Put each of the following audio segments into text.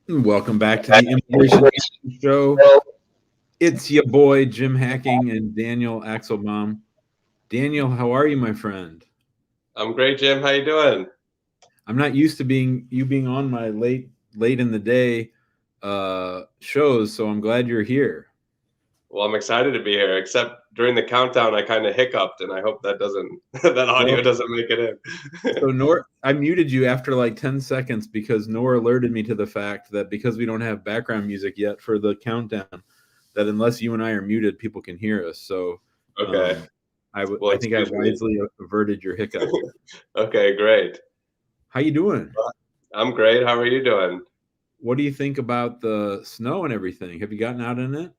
Welcome back to the Immigration Show. It's your boy Jim Hacking and Daniel Axelbaum. Daniel, how are you, my friend? I'm great, Jim. How you doing? I'm not used to being on my late in the day shows, so I'm glad you're here. Well, I'm excited to be here. Except during the countdown, I kind of hiccuped, and I hope that doesn't that audio Well, doesn't make it so in. Nor I muted you after like 10 seconds because Nor alerted me to the fact that because we don't have background music yet for the countdown, that unless you and I are muted, people can hear us. So Okay. um, Well, I think I excuse me. wisely averted your hiccup. Okay, great. How you doing? I'm great. How are you doing? What do you think about the snow and everything? Have you gotten out in it?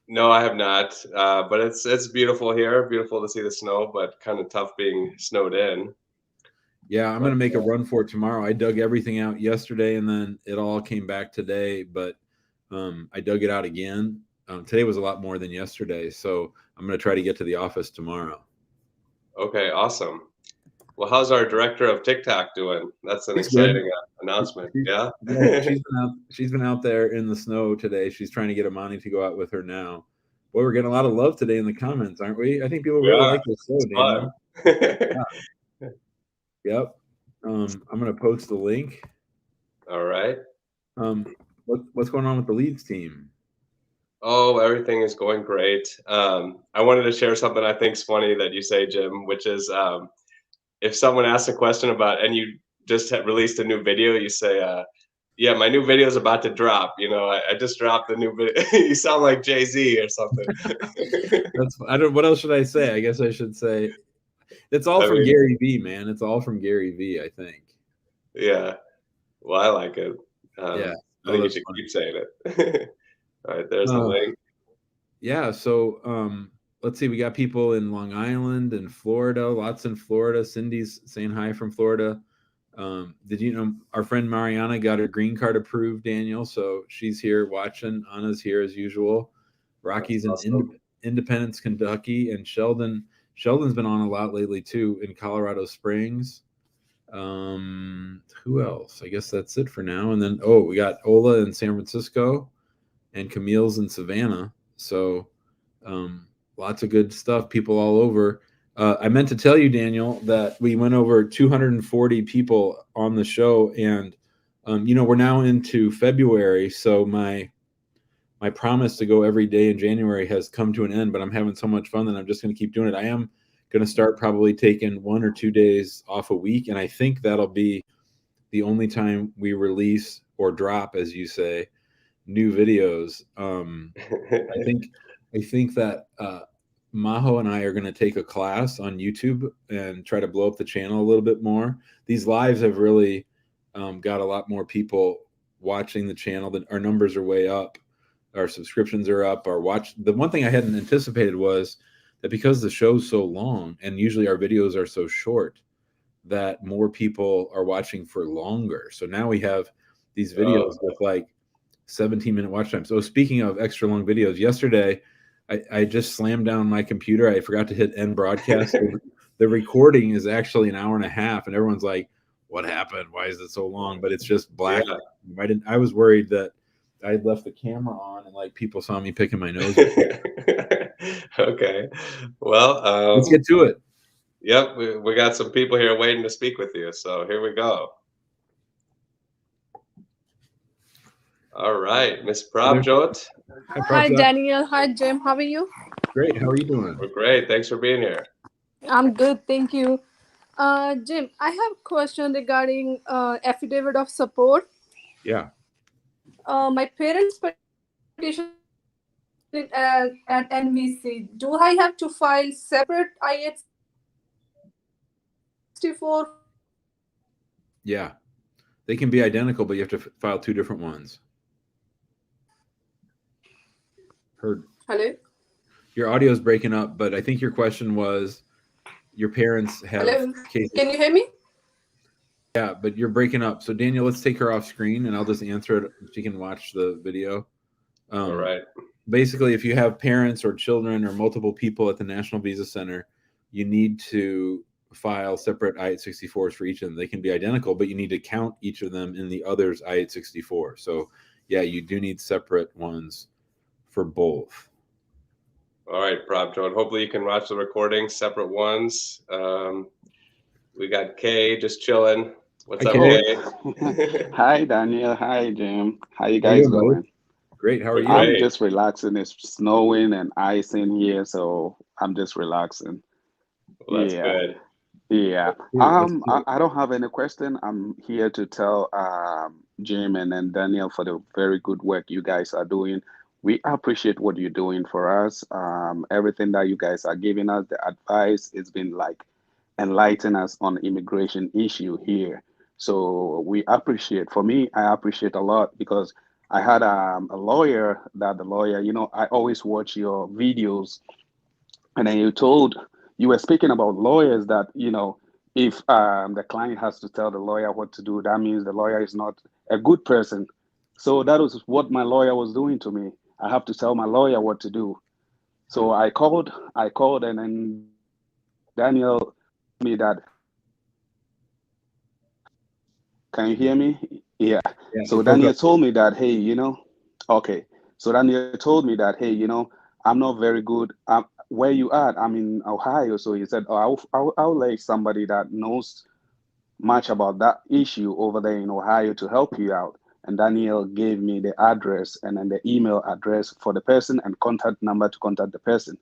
No, I have not. But it's beautiful here. Beautiful to see the snow, but kind of tough being snowed in. Yeah, I'm But gonna make a run for it tomorrow. I dug everything out yesterday, and then it all came back today. But I dug it out again. Today was a lot more than yesterday, so I'm gonna try to get to the office tomorrow. okay, awesome. Well, how's our director of TikTok doing? That's an She's good. exciting announcement. She, Yeah. yeah, she's been out there in the snow today. She's trying to get Amani to go out with her now. Boy, we're getting a lot of love today in the comments, aren't we? I think people really Yeah, like this show, it's Daniel. fun. Yeah. Yep. I'm gonna post the link. All right. What's going on with the Leeds team? Oh, everything is going great. I wanted to share something I think is funny that you say, Jim, which is if someone asks a question about, and you just released a new video, you say, "Yeah, my new video is about to drop." I just dropped the new video. You sound like Jay-Z or something. I don't. What else should I say? I guess I should say it's all I from mean, Gary V, man. It's all from Gary V, I think. yeah. Well, I like it. Yeah. I Oh, think you that's should funny. keep saying it. All right, there's the Uh, link. yeah. So let's see. We got people in Long Island and Florida. Lots in Florida. Cindy's saying hi from Florida. Did you know our friend Mariana got her green card approved, Daniel? So she's here watching. Anna's here as usual. That's Rocky's in awesome. Independence, Kentucky, and Sheldon's been on a lot lately too in Colorado Springs. Who else? I guess that's it for now. And then we got Ola in San Francisco and Camille's in Savannah. So lots of good stuff. People all over. I meant to tell you, Daniel, that we went over 240 people on the show, and we're now into February, so my promise to go every day in January has come to an end. But I'm having so much fun that I'm just going to keep doing it. I am going to start probably taking 1 or 2 days off a week, and I think that'll be the only time we release or drop, as you say, new videos. I think I think that Maho and I are going to take a class on YouTube and try to blow up the channel a little bit more. These lives have really got a lot more people watching the channel. Our numbers are way up. Our subscriptions are up. The one thing I hadn't anticipated was that because the show's so long and usually our videos are so short, that more people are watching for longer. So now we have these Oh, videos with like 17-minute watch time. So speaking of extra long videos, yesterday I just slammed down my computer. I forgot to hit end broadcast. The recording is actually an hour and a half, and everyone's like, "What happened? Why is it so long?" But it's just black. yeah. I was worried that I had left the camera on, and like people saw me picking my nose. Okay. Well, Let's get to it. yep, we got some people here waiting to speak with you. So here we go. All right, Miss Prabjot. Hi, Hi Prabhat. Daniel, hi Jim, how are you? Great. How are you doing? We're great. Thanks for being here. I'm good, thank you. Jim, I have a question regarding affidavit of support. Yeah. My parents petitioned it at NVC. Do I have to file separate I-64 form? Yeah. They can be identical, but you have to file two different ones. Heard. Hello? Your audio is breaking up, but I think your question was your parents have Hello? cases. Can you hear me? Yeah, but you're breaking up. So Daniel, let's take her off screen and I'll just answer it. She can watch the video. All right. Basically, if you have parents or children or multiple people at the National Visa Center, you need to file separate I-864s for each of them. They can be identical, but you need to count each of them in the other's I-864. So yeah, you do need separate ones for both. All right, Prop Joan. Hopefully you can watch the recording, separate ones. We got Kay just chilling. What's up, Kay. Kay? Hi, Daniel. Hi, Jim. How you How you guys doing, buddy? doing? Great. How are We're you? I'm great. just relaxing. It's snowing and ice in here, so I'm just relaxing. Well, that's Yeah, good. yeah. That's I, good. I don't have any question. I'm here to tell Jim and then Daniel for the very good work you guys are doing. We appreciate what you're doing for us. Everything that you guys are giving us, the advice, it's been like enlighten us on immigration issue here. So we appreciate. For me, I appreciate a lot because I had a lawyer that the lawyer, I always watch your videos, and then you were speaking about lawyers that if the client has to tell the lawyer what to do, that means the lawyer is not a good person. So that was what my lawyer was doing to me. I have to tell my lawyer what to do. So I called, and then Daniel me that. Can you hear me? Yeah. Yeah, So it broke Daniel up. told me that, hey, okay. So Daniel told me that, hey, I'm not very good. Where you at? I'm in Ohio. So he said, oh, I'll like somebody that knows much about that issue over there in Ohio to help you out. And Daniel gave me the address and then the email address for the person and contact number to contact the person.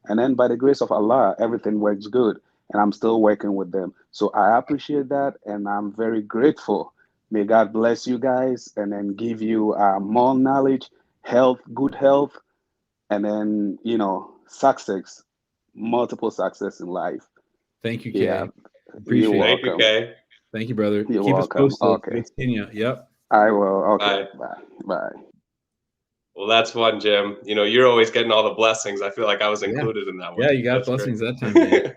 And then by the grace of Allah, everything works good. And I'm still working with them. So I appreciate that and I'm very grateful. May God bless you guys and then give you more knowledge, health, good health, and then, success, multiple success in life. Thank you, Yeah, Kay. you're Appreciate it. Thank you, welcome. Kay. Thank you, brother. You're Keep us welcome. posted. Okay. Good seeing you. Yep. I will. Okay. Bye. Bye. Bye. Well, that's fun, Jim. You're always getting all the blessings. I feel like I was Yeah. included in that Yeah, one. you got That's great. blessings that time, man.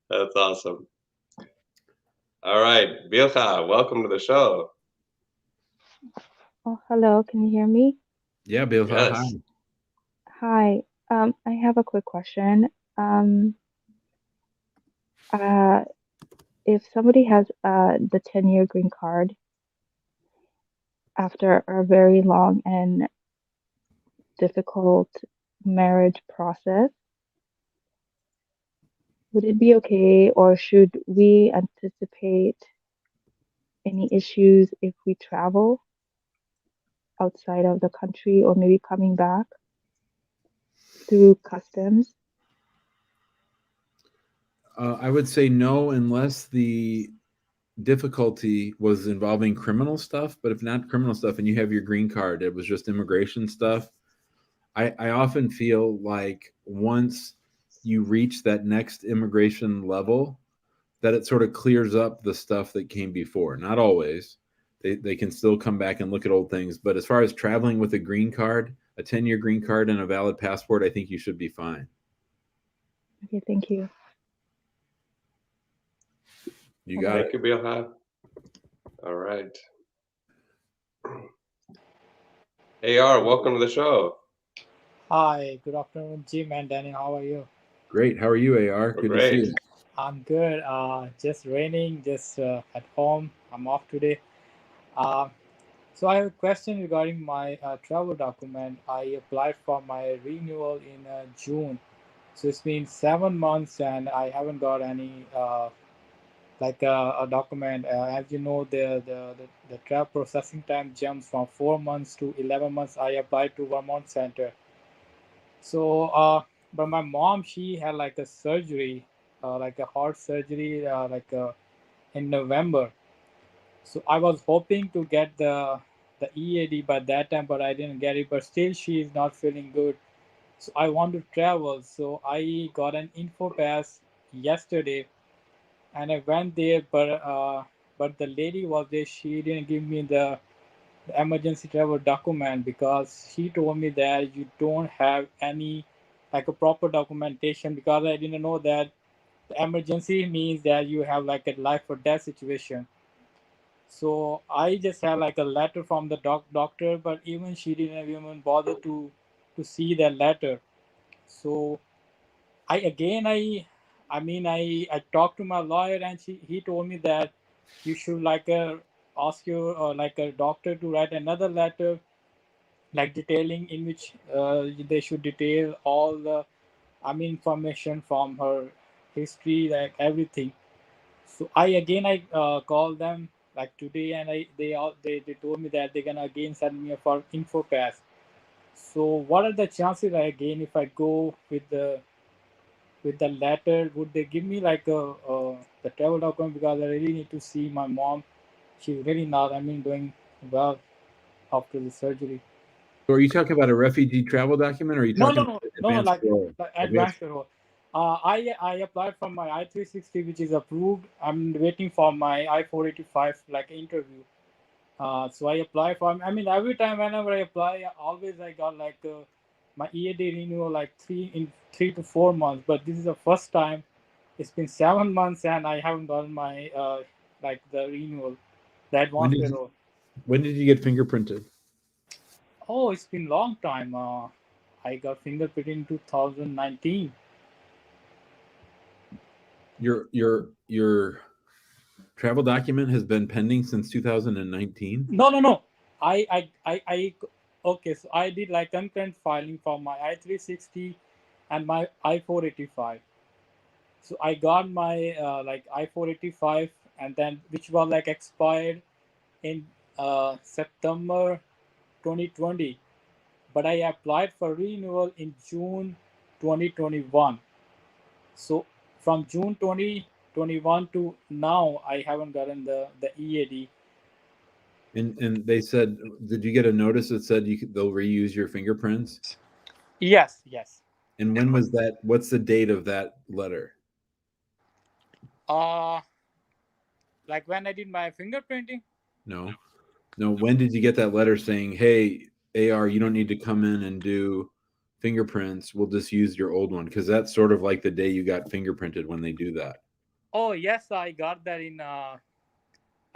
That's awesome. All right, Bilha, welcome to the show. Oh, hello. Can you hear me? Yeah, Bill. Hi. Yes. Hi. I have a quick question. Um, uh, if somebody has the 10-year green card after a very long and difficult marriage process, would it be okay, or should we anticipate any issues if we travel outside of the country or maybe coming back through customs? I would say no, unless the difficulty was involving criminal stuff. But if not criminal stuff and you have your green card, it was just immigration stuff. I often feel like once you reach that next immigration level, that it sort of clears up the stuff that came before. Not always. They can still come back and look at old things. But as far as traveling with a green card, a 10-year green card and a valid passport, I think you should be fine. Okay, thank you. You got Thank you, Bilha. All right. AR, welcome to the show. Hi, good afternoon, Jim and Danny. How are you? Great. How are you, AR? We're Good to see great. you. I'm good. Just raining, just at home. I'm off today. Uh, so I have a question regarding my travel document. I applied for my renewal in June. So it's been 7 months and I haven't got any a document. As you know, the travel processing time jumps from 4 months to 11 months. I applied to Vermont Center. So, but my mom, she had like a surgery, like a heart surgery, in November. So I was hoping to get the EAD by that time, but I didn't get it. But still, she is not feeling good. So I want to travel. So I got an info pass yesterday, and I went there. But the lady was there. She didn't give me the emergency travel document because he told me that you don't have any like a proper documentation, because I didn't know that the emergency means that you have like a life or death situation. So I just had like a letter from the doctor, but even she didn't even bother to see that letter. So I I mean, I talked to my lawyer, and he told me that you should like ask your like a doctor to write another letter, like detailing in which they should detail all the, I mean, information from her history, like everything. So I called them like today, and they told me that they're gonna again send me a for info pass. So what are the chances again if I go with the letter? Would they give me like the travel document, because I really need to see my mom. She's really not, I mean, doing well after the surgery. So are you talking about a refugee travel document, or are you No, talking no, about no, no, no, advanced parole? like Advanced. advanced role. I applied for my I-360, which is approved. I'm waiting for my I-485 like interview. So I apply for. I mean, every time whenever I apply, always I got like my EAD renewal like 3 to 4 months. But this is the first time. It's been 7 months and I haven't gotten my like the renewal, the When advanced did payroll. when did you get fingerprinted? Oh, it's been long time. I got fingerprint in 2019. Your travel document has been pending since 2019. No. I okay. So I did like concurrent filing for my I-360 and my I-485. So I got my like I-485, and then which was like expired in September 2020, but I applied for renewal in June 2021. So from June 2021 to now, I haven't gotten the EAD. And they said, did you get a notice that said they'll reuse your fingerprints? Yes, yes. And when was that? What's the date of that letter? Uh like when I did my fingerprinting. No. When did you get that letter saying, "Hey, AR, you don't need to come in and do fingerprints. We'll just use your old one"? Because that's sort of like the day you got fingerprinted when they do that. Oh yes, I got that in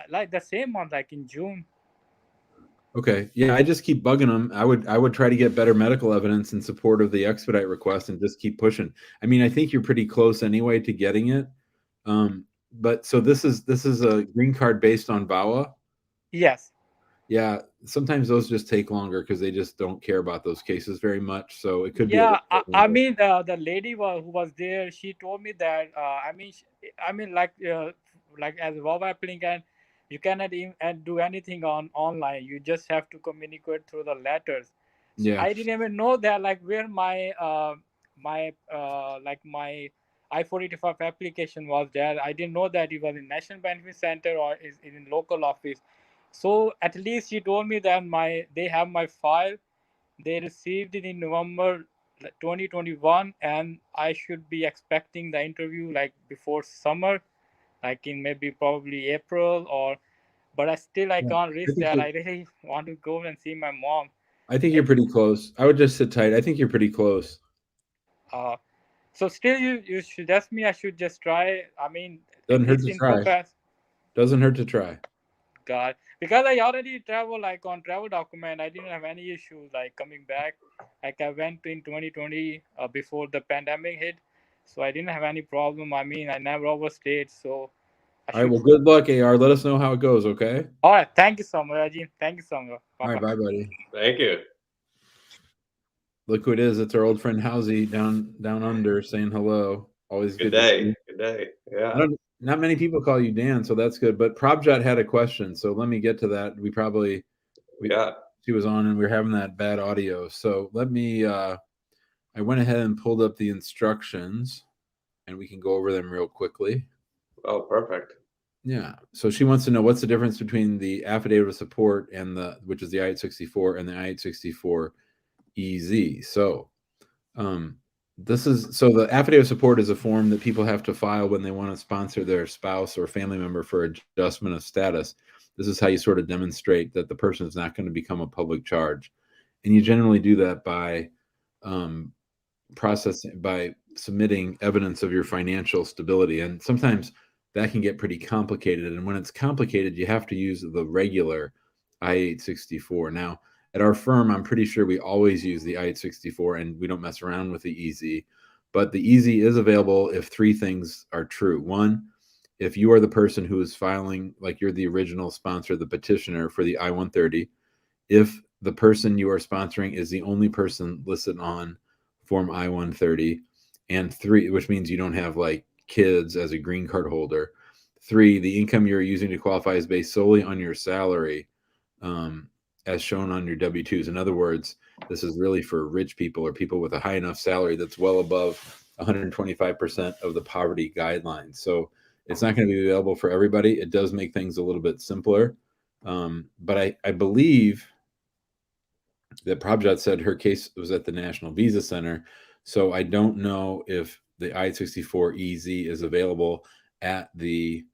like the same month, like in June. Okay. Yeah, I just keep bugging them. I would try to get better medical evidence in support of the expedite request and just keep pushing. I mean, I think you're pretty close anyway to getting it. But so this is a green card based on VAWA. Yes. Yeah, sometimes those just take longer because they just don't care about those cases very much. So it could be a Yeah, little bit I longer. mean the lady who was there, she told me that I mean like as a web applicant, you cannot even do anything on online. You just have to communicate through the letters. So Yeah. I didn't even know that like where my I-485 application was there. I didn't know that it was in National Benefit Center or is in local office. So at least she told me that they have my file. They received it in November 2021, and I should be expecting the interview like before summer, like in maybe probably April or. But I Yeah. can't I risk think that. you're, I really want to go and see my mom. I think you're And pretty close. I would just sit tight. I think you're pretty close. uh, so still, you suggest me I should just try. I mean, Doesn't hurt this to info try. pass. Doesn't hurt to try. God, because I already travel like on travel document. I didn't have any issues like coming back. Like I went in 2020 before the pandemic hit, so I didn't have any problem. I mean, I never overstayed, so I All right. should. Well, good luck, AR. Let us know how it goes. Okay. All right, thank you so much, Ajin. Thank you so much. Bye All right. bye. Bye, buddy. Thank you. Look who it is. It's our old friend Housie down under saying hello. Always Good good to see day. you. Good day. I Yeah. don't. Not many people call you Dan, so that's good. But Probjot had a question, so let me get to that. Yeah. She was on, and we were having that bad audio. So let me. I went ahead and pulled up the instructions, and we can go over them real quickly. Oh, perfect. Yeah. So she wants to know what's the difference between the affidavit of support and which is the I-864 and the I-864 EZ. So the affidavit of support is a form that people have to file when they want to sponsor their spouse or family member for adjustment of status. This is how you sort of demonstrate that the person is not going to become a public charge. And you generally do that by by submitting evidence of your financial stability. And sometimes that can get pretty complicated. And when it's complicated, you have to use the regular I-864. Now, at our firm, I'm pretty sure we always use the I-864 and we don't mess around with the EZ. But the easy is available if three things are true. One, if you are the person who is filing, like you're the original sponsor, the petitioner for the I-130, if the person you are sponsoring is the only person listed on Form I-130, and three, which means you don't have like kids as a green card holder. Three, the income you're using to qualify is based solely on your salary, as shown on your W-2s. In other words, this is really for rich people or people with a high enough salary that's well above 125% of the poverty guidelines. So it's not going to be available for everybody. It does make things a little bit simpler. But I believe that Prabhat said her case was at the National Visa Center. So I don't know if the I-64EZ is available at the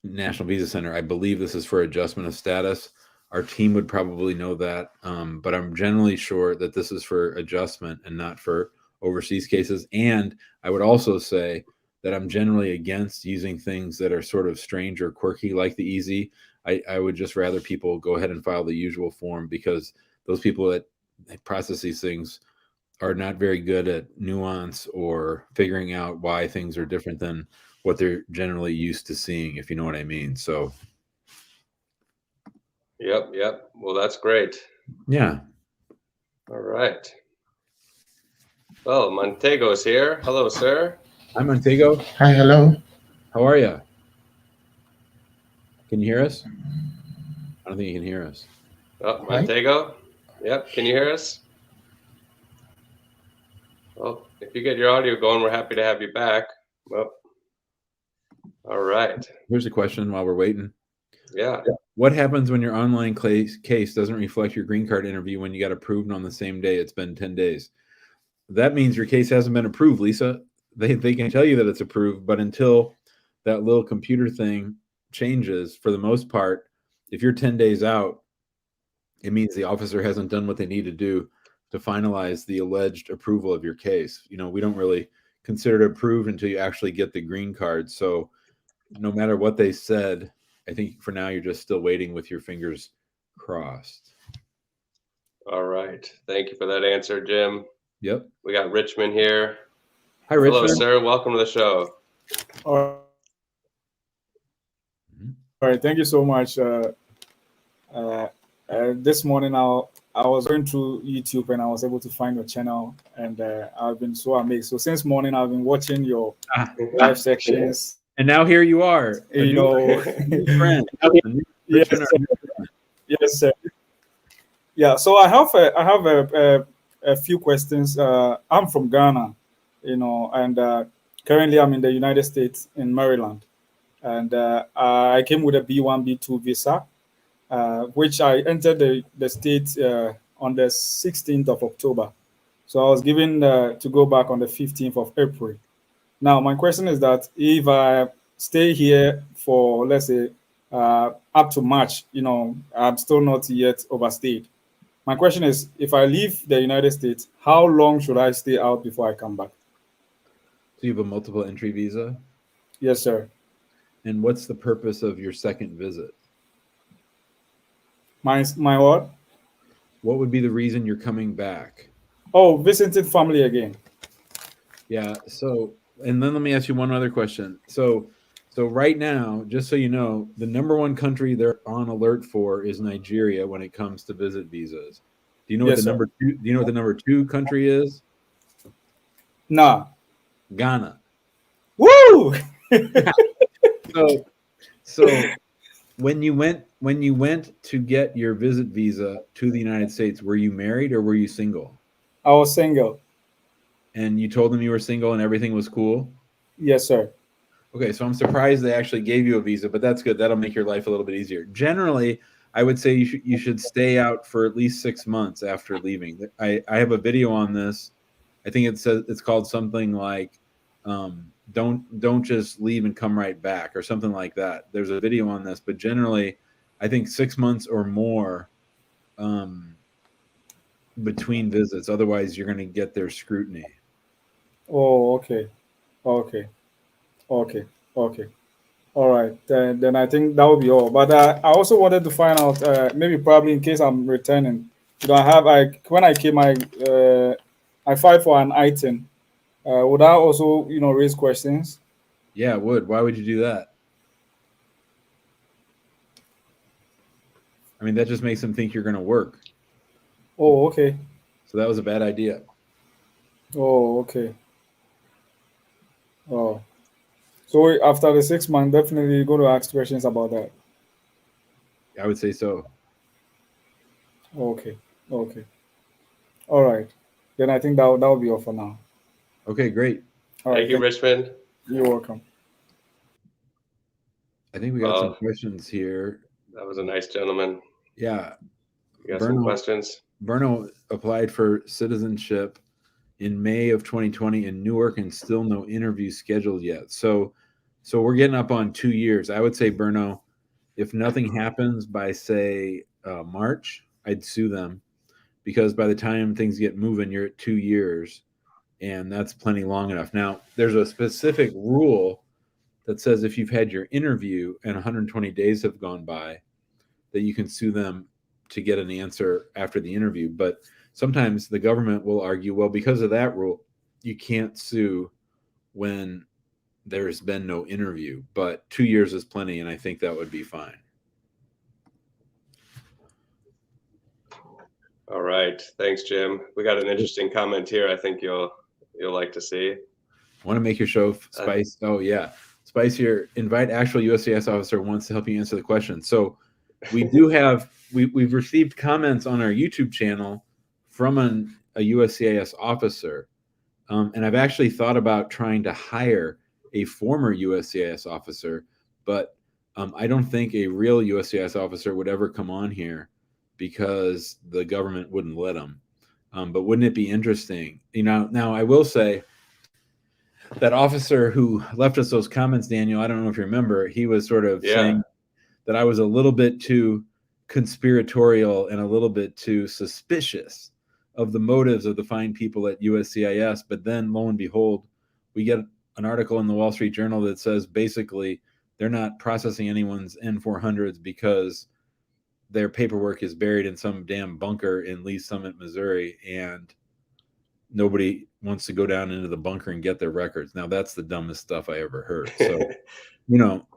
National Visa Center. I believe this is for adjustment of status. Our team would probably know that, but I'm generally sure that this is for adjustment and not for overseas cases. And I would also say that I'm generally against using things that are sort of strange or quirky like the easy. I would just rather people go ahead and file the usual form, because those people that process these things are not very good at nuance or figuring out why things are different than what they're generally used to seeing, if you know what I mean. So Yep. Well, that's great. yeah. All right. Well, Montego's here. Hello, sir. Hi, Montego. Hi, hello. How are you? Can you hear us? I don't think you can hear us. Oh, Hi. Montego. Yep. Can you hear us? Well, if you get your audio going, we're happy to have you back. Well, all right. Here's a question while we're waiting. Yeah. What happens when your online case doesn't reflect your green card interview when you got approved on the same day? It's been 10 days. That means your case hasn't been approved, Lisa. They can tell you that it's approved, but until that little computer thing changes, for the most part, if you're 10 days out, it means the officer hasn't done what they need to do to finalize the alleged approval of your case. You know, we don't really consider it approved until you actually get the green card. So no matter what they said, I think for now you're just still waiting with your fingers crossed. All right. Thank you for that answer, Jim. Yep. We got Richmond here. Hi, Richmond. Hello, sir. Welcome to the show. All right. Thank you so much. This morning, I was going through YouTube and I was able to find your channel, and I've been so amazed. So since morning, I've been watching your live sections. And now here you are. You know, new friend. Yes, sir. Yes, sir. Yeah. So I have a few questions. I'm from Ghana, you know, and currently I'm in the United States in Maryland, and I came with a B1 B2 visa, which I entered the state on the 16th of October. So I was given to go back on the 15th of April. Now, my question is that if I stay here for, let's say, up to March, you know, I'm still not yet overstayed. My question is, if I leave the United States, how long should I stay out before I come back? So you have a multiple entry visa? Yes, sir. And what's the purpose of your second visit? My what? What would be the reason you're coming back? Oh, visiting family again. Yeah. So, and then let me ask you one other question. So right now, just so you know, the number one country they're on alert for is Nigeria when it comes to visit visas. Do you know Yes, what the sir. number two? Do you know what the number two country is? Nah. Ghana. Woo! So when you went to get your visit visa to the United States, were you married or were you single? I was single. And you told them you were single and everything was cool? Yes, sir. Okay, so I'm surprised they actually gave you a visa, but that's good. That'll make your life a little bit easier. Generally, I would say you should stay out for at least 6 months after leaving. I have a video on this. I think it's called something like don't just leave and come right back or something like that. There's a video on this, but generally, I think 6 months or more between visits. Otherwise, you're going to get their scrutiny. Oh, okay. All right. Then I think that will be all. But I also wanted to find out, maybe probably in case I'm returning, you know, when I came, I filed for an item, Would that also, raise questions? Yeah, it would. Why would you do that? I mean, that just makes them think you're going to work. Oh, okay. So that was a bad idea. Oh, okay. Oh, so after the 6 months, definitely go to ask questions about that. I would say so. Okay. Okay. All right. Then I think that will be all for now. Okay, great. All right. Thank you, Richmond. You're welcome. I think we got some Well, questions here. that was a nice gentleman. Yeah. You got some Berno, questions? Berno applied for citizenship in May of 2020 in Newark and still no interview scheduled yet. So we're getting up on 2 years. I would say, Berno, if nothing happens by, say, March, I'd sue them, because by the time things get moving, you're at 2 years, and that's plenty long enough. Now, there's a specific rule that says if you've had your interview and 120 days have gone by, that you can sue them to get an answer after the interview. But sometimes the government will argue, well, because of that rule, you can't sue when there's been no interview. But 2 years is plenty, and I think that would be fine. All right. Thanks, Jim. We got an interesting comment here. I think you'll like to see. Want to make your show spice? Oh yeah, Spice here. Invite actual USCIS officer wants to help you answer the question. So we do have we've received comments on our YouTube channel from a USCIS officer, and I've actually thought about trying to hire a former USCIS officer, but I don't think a real USCIS officer would ever come on here because the government wouldn't let them. But wouldn't it be interesting? Now I will say that officer who left us those comments, Daniel, I don't know if you remember, he was sort of saying that I was a little bit too conspiratorial and a little bit too suspicious of the motives of the fine people at USCIS. But then, lo and behold, we get an article in the Wall Street Journal that says basically they're not processing anyone's N-400s because their paperwork is buried in some damn bunker in Lee Summit, Missouri, and nobody wants to go down into the bunker and get their records. Now, that's the dumbest stuff I ever heard. So,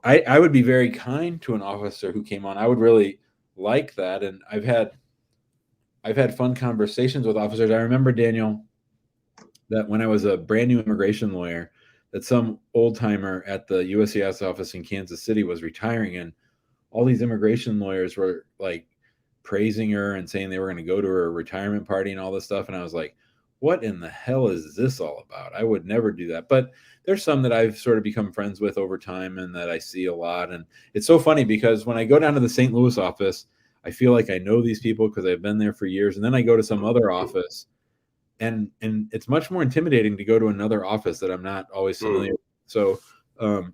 I would be very kind to an officer who came on. I would really like that. And I've had fun conversations with officers. I remember, Daniel, that when I was a brand new immigration lawyer, that some old timer at the USCIS office in Kansas City was retiring, and all these immigration lawyers were like praising her and saying they were going to go to her retirement party and all this stuff. And I was like, what in the hell is this all about? I would never do that. But there's some that I've sort of become friends with over time and that I see a lot. And it's so funny because when I go down to the St. Louis office, I feel like I know these people because I've been there for years. And then I go to some other office, and it's much more intimidating to go to another office that I'm not always familiar with. So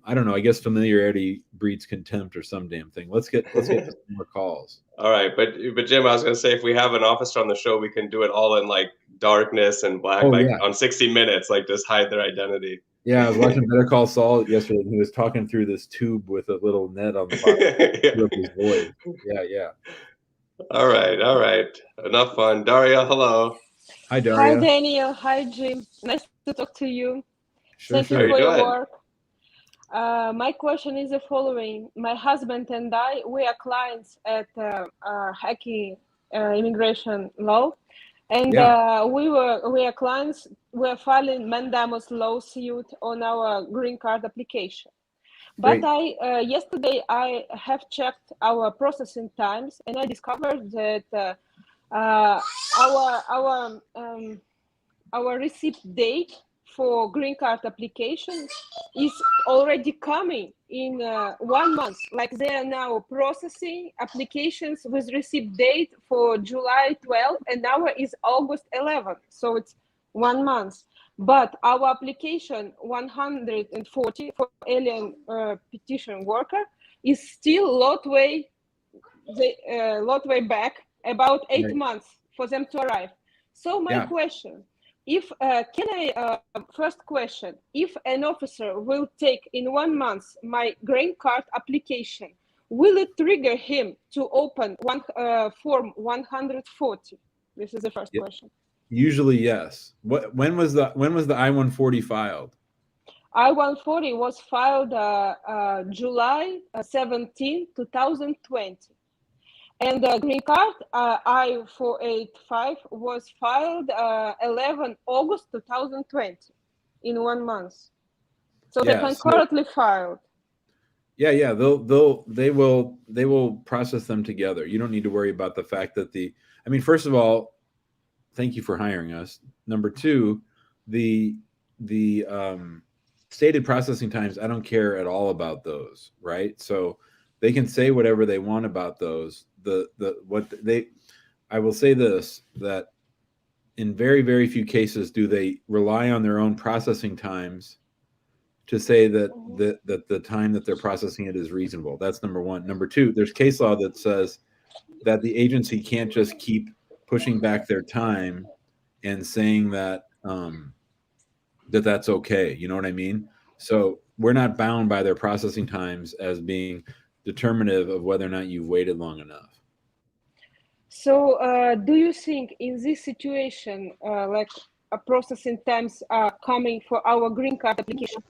I don't know. I guess familiarity breeds contempt or some damn thing. Let's get to some more calls. All right, but Jim, I was going to say, if we have an officer on the show, we can do it all in like darkness and black, on 60 Minutes, like just hide their identity. Yeah, I was watching Better Call Saul yesterday, and he was talking through this tube with a little net on the bottom of his voice. Yeah. All right. Enough fun. Daria, hello. Hi, Daria. Hi, Daniel. Hi, Jim. Nice to talk to you. Sure. Thank you for your work. My question is the following. My husband and I, we are clients at Hackey Immigration Law. And we are clients. We are filing Mandamus lawsuit on our green card application. But yesterday I have checked our processing times, and I discovered that our receipt date for green card application is already coming in 1 month. Like they are now processing applications with receipt date for July 12th, and now is August 11th. So it's 1 month. But our application 140 for alien petition worker is still lot way back, about 8 months for them to arrive. So my question, first question, if an officer will take in 1 month my green card application, will it trigger him to open form 140? This is the first question. Usually, yes. When was the I-140 filed? I-140 was filed July 17, 2020. And the green card, I-485, was filed 11 August 2020, in 1 month. So they concurrently filed. Yeah. They will process them together. You don't need to worry about the fact that I mean, first of all, thank you for hiring us. Number two, the stated processing times, I don't care at all about those, right? So they can say whatever they want about those. I will say this, that in very, very few cases do they rely on their own processing times to say that the time that they're processing it is reasonable. That's number one. Number two, there's case law that says that the agency can't just keep pushing back their time and saying that that's okay. You know what I mean? So we're not bound by their processing times as being determinative of whether or not you've waited long enough. So do you think in this situation, like processing times are coming for our green card application,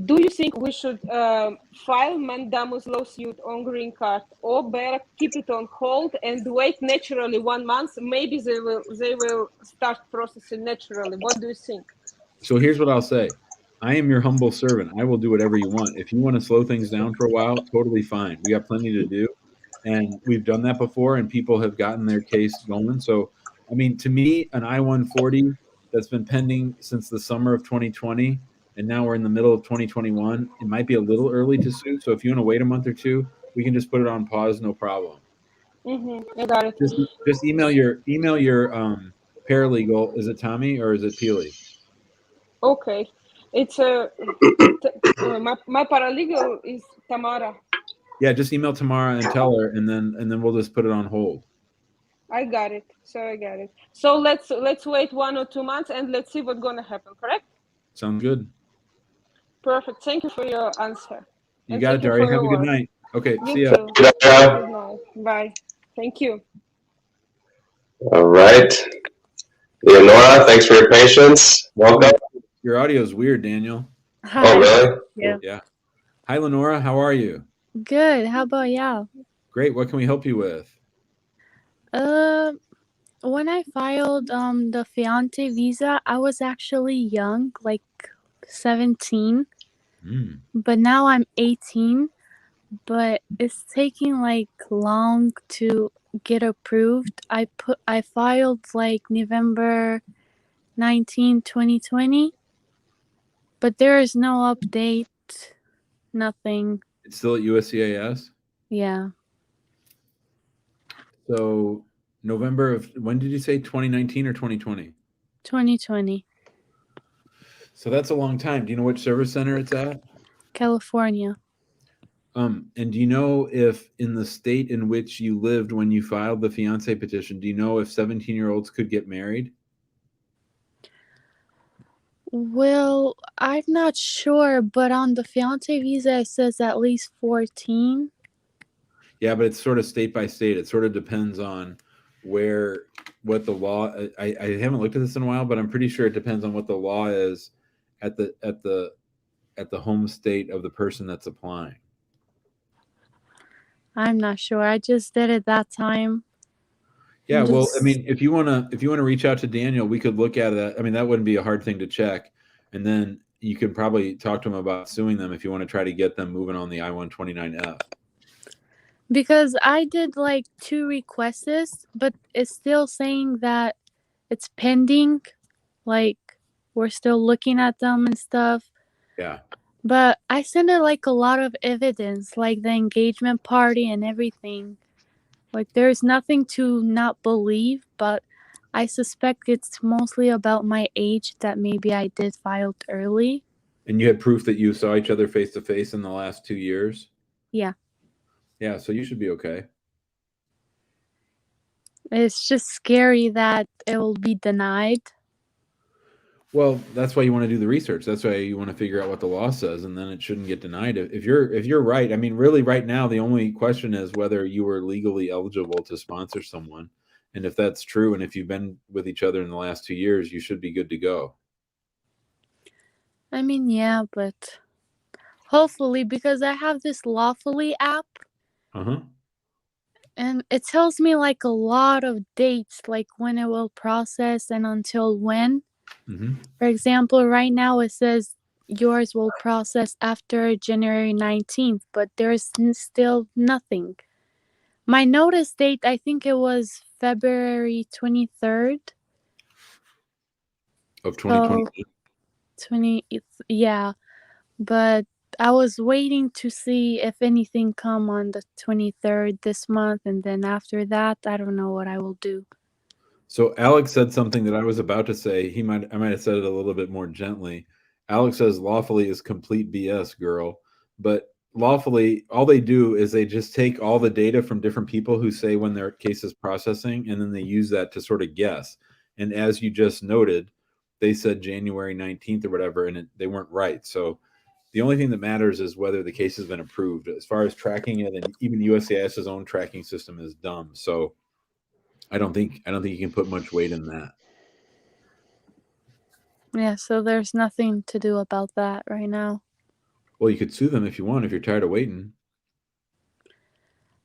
do you think we should file Mandamus lawsuit on green card, or better keep it on hold and wait naturally 1 month? Maybe they will start processing naturally. What do you think? So here's what I'll say. I am your humble servant. I will do whatever you want. If you want to slow things down for a while, totally fine. We got plenty to do. And we've done that before, and people have gotten their case going. So, I mean, to me, an I-140 that's been pending since the summer of 2020, and now we're in the middle of 2021, it might be a little early to sue. So if you want to wait a month or two, we can just put it on pause, no problem. I got it. Just email your paralegal. Is it Tommy or is it Peely? Okay, it's my paralegal is Tamara. Yeah, just email Tamara and tell her, and then we'll just put it on hold. I got it. So let's wait 1 or 2 months and let's see what's gonna happen. Correct? Sounds good. Perfect. Thank you for your answer. You got it, Daria. Have a good night. Okay, see ya. Good night. Bye. Thank you. All right. Leonora, thanks for your patience. Welcome. Your audio is weird, Daniel. Hi. Oh, really? Yeah. Hi, Lenora. How are you? Good. How about y'all? Great. What can we help you with? When I filed the Fiance visa, I was actually young, like 17. But now I'm 18. But it's taking like long to get approved. I filed like November 19, 2020. But there is no update. Nothing. It's still at USCIS? Yeah. So November of, when did you say, 2019 or 2020? 2020. So that's a long time. Do you know which service center it's at? California. And do you know if in the state in which you lived when you filed the fiance petition, do you know if 17-year-olds could get married? Well, I'm not sure, but on the fiance visa it says at least 14. Yeah, but it's sort of state by state. It sort of depends on what the law. I haven't looked at this in a while, but I'm pretty sure it depends on what the law is at the home state of the person that's applying. I'm not sure. I just did it that time. Yeah, well, I mean, if you wanna reach out to Daniel, we could look at that. I mean, that wouldn't be a hard thing to check, and then you could probably talk to him about suing them if you want to try to get them moving on the I-129F. Because I did like 2 requests, but it's still saying that it's pending. Like we're still looking at them and stuff. Yeah. But I sent it like a lot of evidence, like the engagement party and everything. Like there's nothing to not believe, but I suspect it's mostly about my age, that maybe I did file early. And you had proof that you saw each other face to face in the last 2 years? Yeah. Yeah, so you should be okay. It's just scary that it will be denied. Well, that's why you want to do the research. That's why you want to figure out what the law says, and then it shouldn't get denied. If you're right, I mean, really, right now, the only question is whether you were legally eligible to sponsor someone. And if that's true, and if you've been with each other in the last 2 years, you should be good to go. I mean, yeah, but hopefully, because I have this Lawfully app, Uh-huh. and it tells me like a lot of dates, like when it will process and until when. Mm-hmm. For example, right now it says yours will process after January 19th, but there's still nothing. My notice date, I think it was February 23rd. Of 2020. 20, yeah, but I was waiting to see if anything come on the 23rd this month, and then after that, I don't know what I will do. So Alex said something that I was about to say. I might have said it a little bit more gently. Alex says lawfully is complete BS, girl. But lawfully, all they do is they just take all the data from different people who say when their case is processing, and then they use that to sort of guess. And as you just noted, they said January 19th or whatever, and they weren't right. So the only thing that matters is whether the case has been approved. As far as tracking it, and even USCIS's own tracking system is dumb. So I don't think you can put much weight in that. Yeah, so there's nothing to do about that right now. Well, you could sue them if you want, if you're tired of waiting.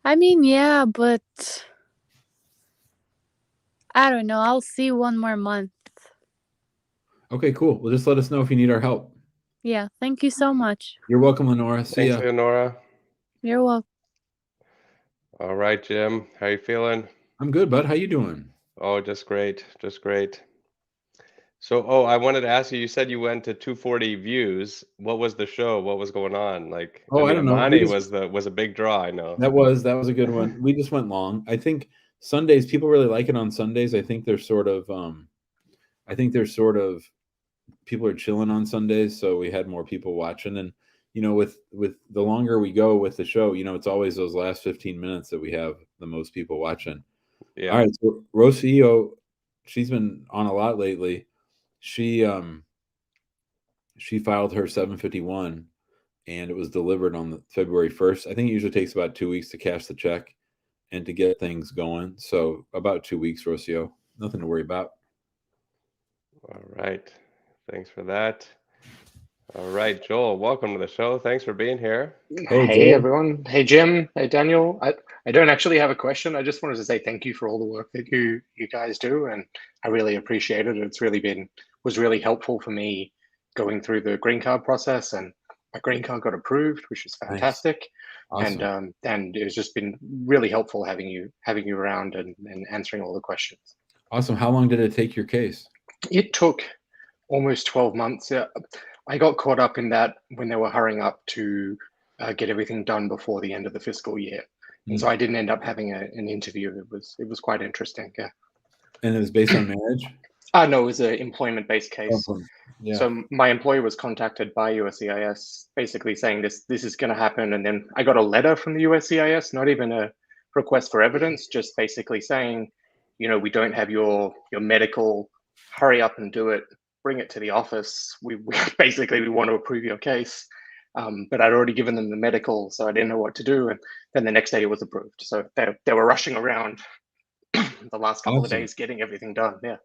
I mean, yeah, but I don't know. I'll see one more month. Okay, cool. Well, just let us know if you need our help. Yeah, thank you so much. You're welcome, Lenora. See Thanks, ya. Leonora. You're welcome. All right, Jim. How you feeling? I'm good, bud. How you doing? Oh, just great. Just great. So, I wanted to ask you, you said you went to 240 Views. What was the show? What was going on? Like, Oh, I don't know. Amani was a big draw, I know. That was a good one. We just went long. I think Sundays, people really like it on Sundays. I think they're sort of people are chilling on Sundays, so we had more people watching. And with the longer we go with the show, it's always those last 15 minutes that we have the most people watching. Yeah. All right, so Rocio, she's been on a lot lately. She filed her 751, and it was delivered on February 1st. I think it usually takes about 2 weeks to cash the check and to get things going. So about 2 weeks, Rocio. Nothing to worry about. All right. Thanks for that. All right, Joel, welcome to the show. Thanks for being here. Hey everyone. Hey Jim. Hey Daniel. I don't actually have a question. I just wanted to say thank you for all the work that you guys do, and I really appreciate it. It's really was really helpful for me going through the green card process, and my green card got approved, which is fantastic. Nice. Awesome. And it's just been really helpful having you around and answering all the questions. Awesome. How long did it take your case? It took almost 12 months. I got caught up in that when they were hurrying up to get everything done before the end of the fiscal year, and so I didn't end up having an interview. It was quite interesting. Yeah. And it was based on marriage? No, it was an employment-based case. Yeah. So my employer was contacted by USCIS, basically saying this is going to happen, and then I got a letter from the USCIS, not even a request for evidence, just basically saying, we don't have your medical. Hurry up and do it. Bring it to the office. We basically want to approve your case. But I'd already given them the medical, so I didn't know what to do. And then the next day it was approved. So they were rushing around the last couple of days getting everything done. Yeah.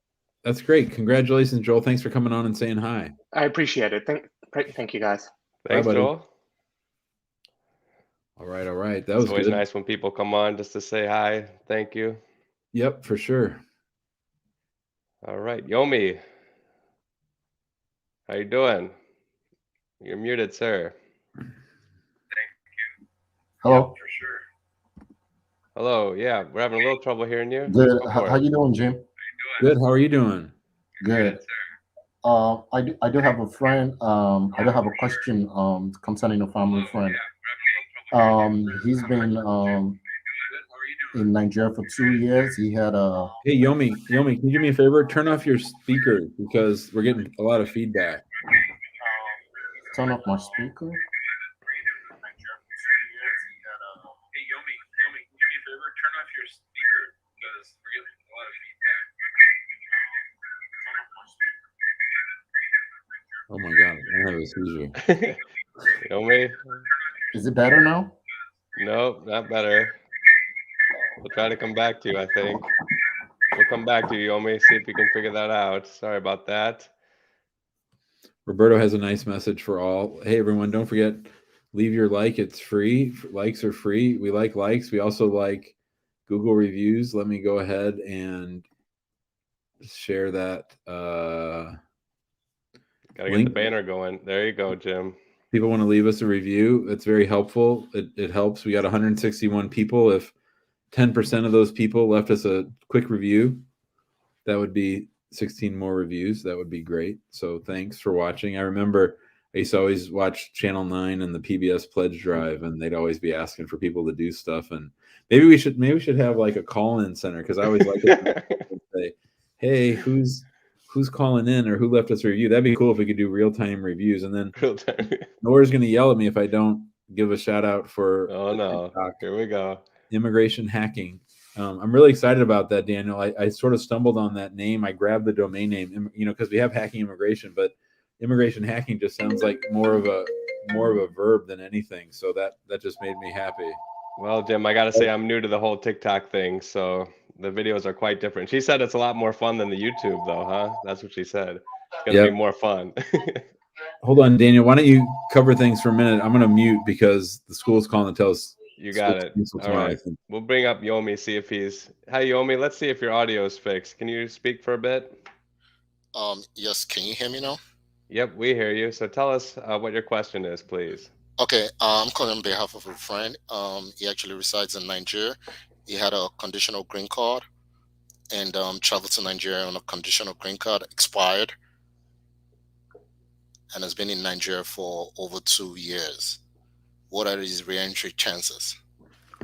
That's great. Congratulations, Joel. Thanks for coming on and saying hi. I appreciate it. Thank you, guys. Thanks, Bye, buddy. Joel. All right. That was always good. Nice when people come on just to say hi. Thank you. Yep, for sure. All right, Yomi. How you doing? You're muted, sir. Thank you. Hello. Yep, for sure. Hello. Yeah, we're having a little trouble hearing you. Good. How you doing, Jim? Good. How are you doing? Good. I do have a friend. I do have a question concerning a family friend. He's been in Nigeria for 2 years. He had a. Hey, Yomi, can you do me a favor? Turn off your speaker because we're getting a lot of feedback. Turn off my speaker. Oh my God, I have a seizure. Yomi? Is it better now? Nope, not better. We'll try to come back to you, I think. We'll come back to you, Yomi, see if you can figure that out. Sorry about that. Roberto has a nice message for all. Hey, everyone, don't forget, leave your like. It's free. Likes are free. We like likes. We also like Google reviews. Let me go ahead and share that. Gotta get the banner going. There you go, Jim. People want to leave us a review. It's very helpful. It helps. We got 161 people. If 10% of those people left us a quick review, that would be 16 more reviews. That would be great. So thanks for watching. I remember I used to always watch Channel 9 and the PBS Pledge Drive, and they'd always be asking for people to do stuff. And maybe we should have like a call-in center, because I always like to say, hey, who's calling in or who left us a review? That'd be cool if we could do real-time reviews. And then Nora's going to yell at me if I don't give a shout out for Here we go. Immigration hacking. I'm really excited about that, Daniel. I sort of stumbled on that name. I grabbed the domain name, because we have hacking immigration, but immigration hacking just sounds like more of a verb than anything. So that just made me happy. Well, Jim, I gotta say I'm new to the whole TikTok thing, so the videos are quite different. She said it's a lot more fun than the YouTube, though, huh? That's what she said. It's gonna be more fun. Hold on, Daniel. Why don't you cover things for a minute? I'm gonna mute because the school's calling to tell us. You got it. All right. We'll bring up Yomi, see if he's... Hi, Yomi. Let's see if your audio is fixed. Can you speak for a bit? Yes. Can you hear me now? Yep, we hear you. So tell us what your question is, please. Okay. I'm calling on behalf of a friend. He actually resides in Nigeria. He had a conditional green card and traveled to Nigeria on a conditional green card, expired, and has been in Nigeria for over 2 years. What are his re-entry chances?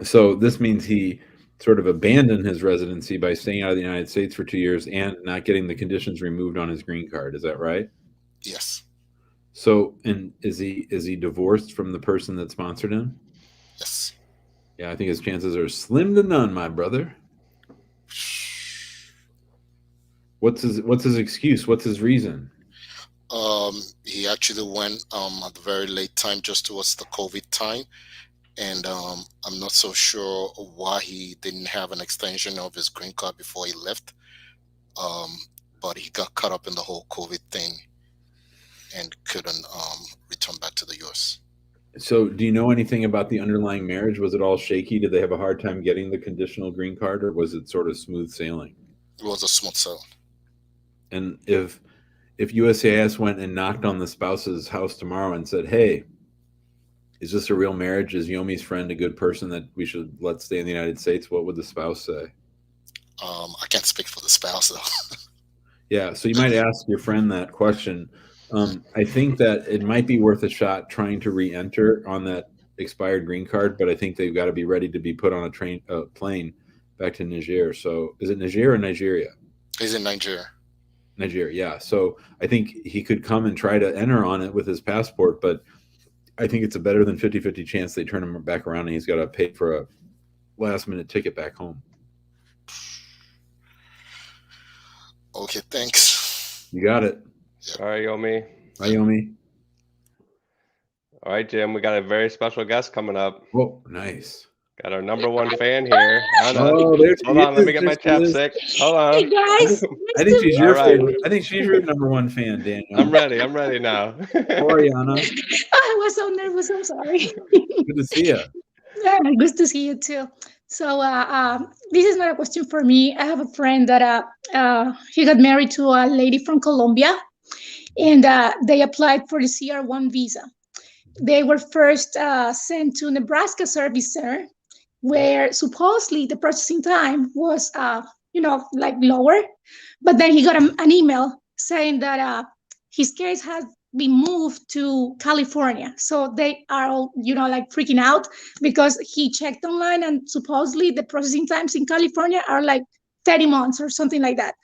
So this means he sort of abandoned his residency by staying out of the United States for 2 years and not getting the conditions removed on his green card. Is that right? Yes. So, and is he divorced from the person that sponsored him? Yes. Yeah, I think his chances are slim to none, my brother. What's his excuse? What's his reason? He actually went at the very late time, just towards the COVID time, and I'm not so sure why he didn't have an extension of his green card before he left. But he got caught up in the whole COVID thing and couldn't return back to the U.S. So, do you know anything about the underlying marriage? Was it all shaky? Did they have a hard time getting the conditional green card, or was it sort of smooth sailing? It was a smooth sailing. And if USCIS went and knocked on the spouse's house tomorrow and said, hey, is this a real marriage? Is Yomi's friend a good person that we should let stay in the United States? What would the spouse say? I can't speak for the spouse, though. Yeah, so you might ask your friend that question. I think that it might be worth a shot trying to re-enter on that expired green card, but I think they've got to be ready to be put on a plane back to Niger. So is it Niger or Nigeria? He's in Nigeria. Nigeria, yeah. So I think he could come and try to enter on it with his passport, but I think it's a better than 50-50 chance they turn him back around and he's got to pay for a last-minute ticket back home. Okay, thanks. You got it. All right, Yomi. Bye, Yomi. All right, Jim, we got a very special guest coming up. Oh, nice. Got our #1 fan here. Oh, there she Hold on, is. let me get my chapstick. Hold on. Hey guys, I think she's your All right. favorite. I think she's your #1 fan, Daniel. I'm ready now. How are you, Anna? I was so nervous. I'm sorry. Good to see you. Yeah, good to see you too. So this is not a question for me. I have a friend that he got married to a lady from Colombia, and they applied for the CR1 visa. They were first sent to Nebraska Service Center, where supposedly the processing time was, like lower. But then he got an email saying that his case has been moved to California. So they are all, like freaking out because he checked online and supposedly the processing times in California are like 30 months or something like that.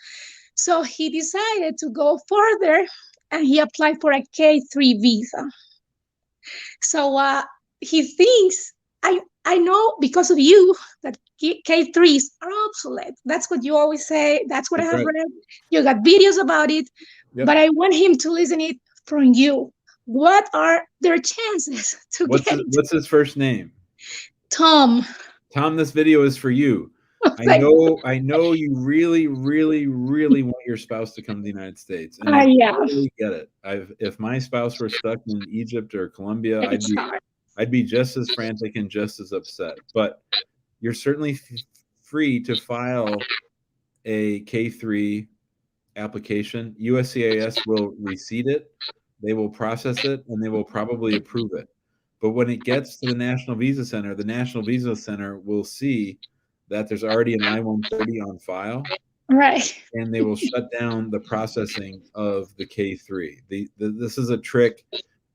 So he decided to go further and he applied for a K3 visa. So he thinks, I know because of you that K3s are obsolete. That's what you always say. That's what I have read. You got videos about it, but I want him to listen it from you. What are their chances to What's his first name? Tom. Tom, this video is for you. I know you really, really, really want your spouse to come to the United States, and I Yeah, totally get it. If my spouse were stuck in Egypt or Colombia, it's hard. I'd be just as frantic and just as upset. But you're certainly free to file a K3 application. USCIS will receipt it, they will process it, and they will probably approve it. But when it gets to the National Visa Center will see that there's already an I-130 on file, Right. and they will shut down the processing of the K3. This is a trick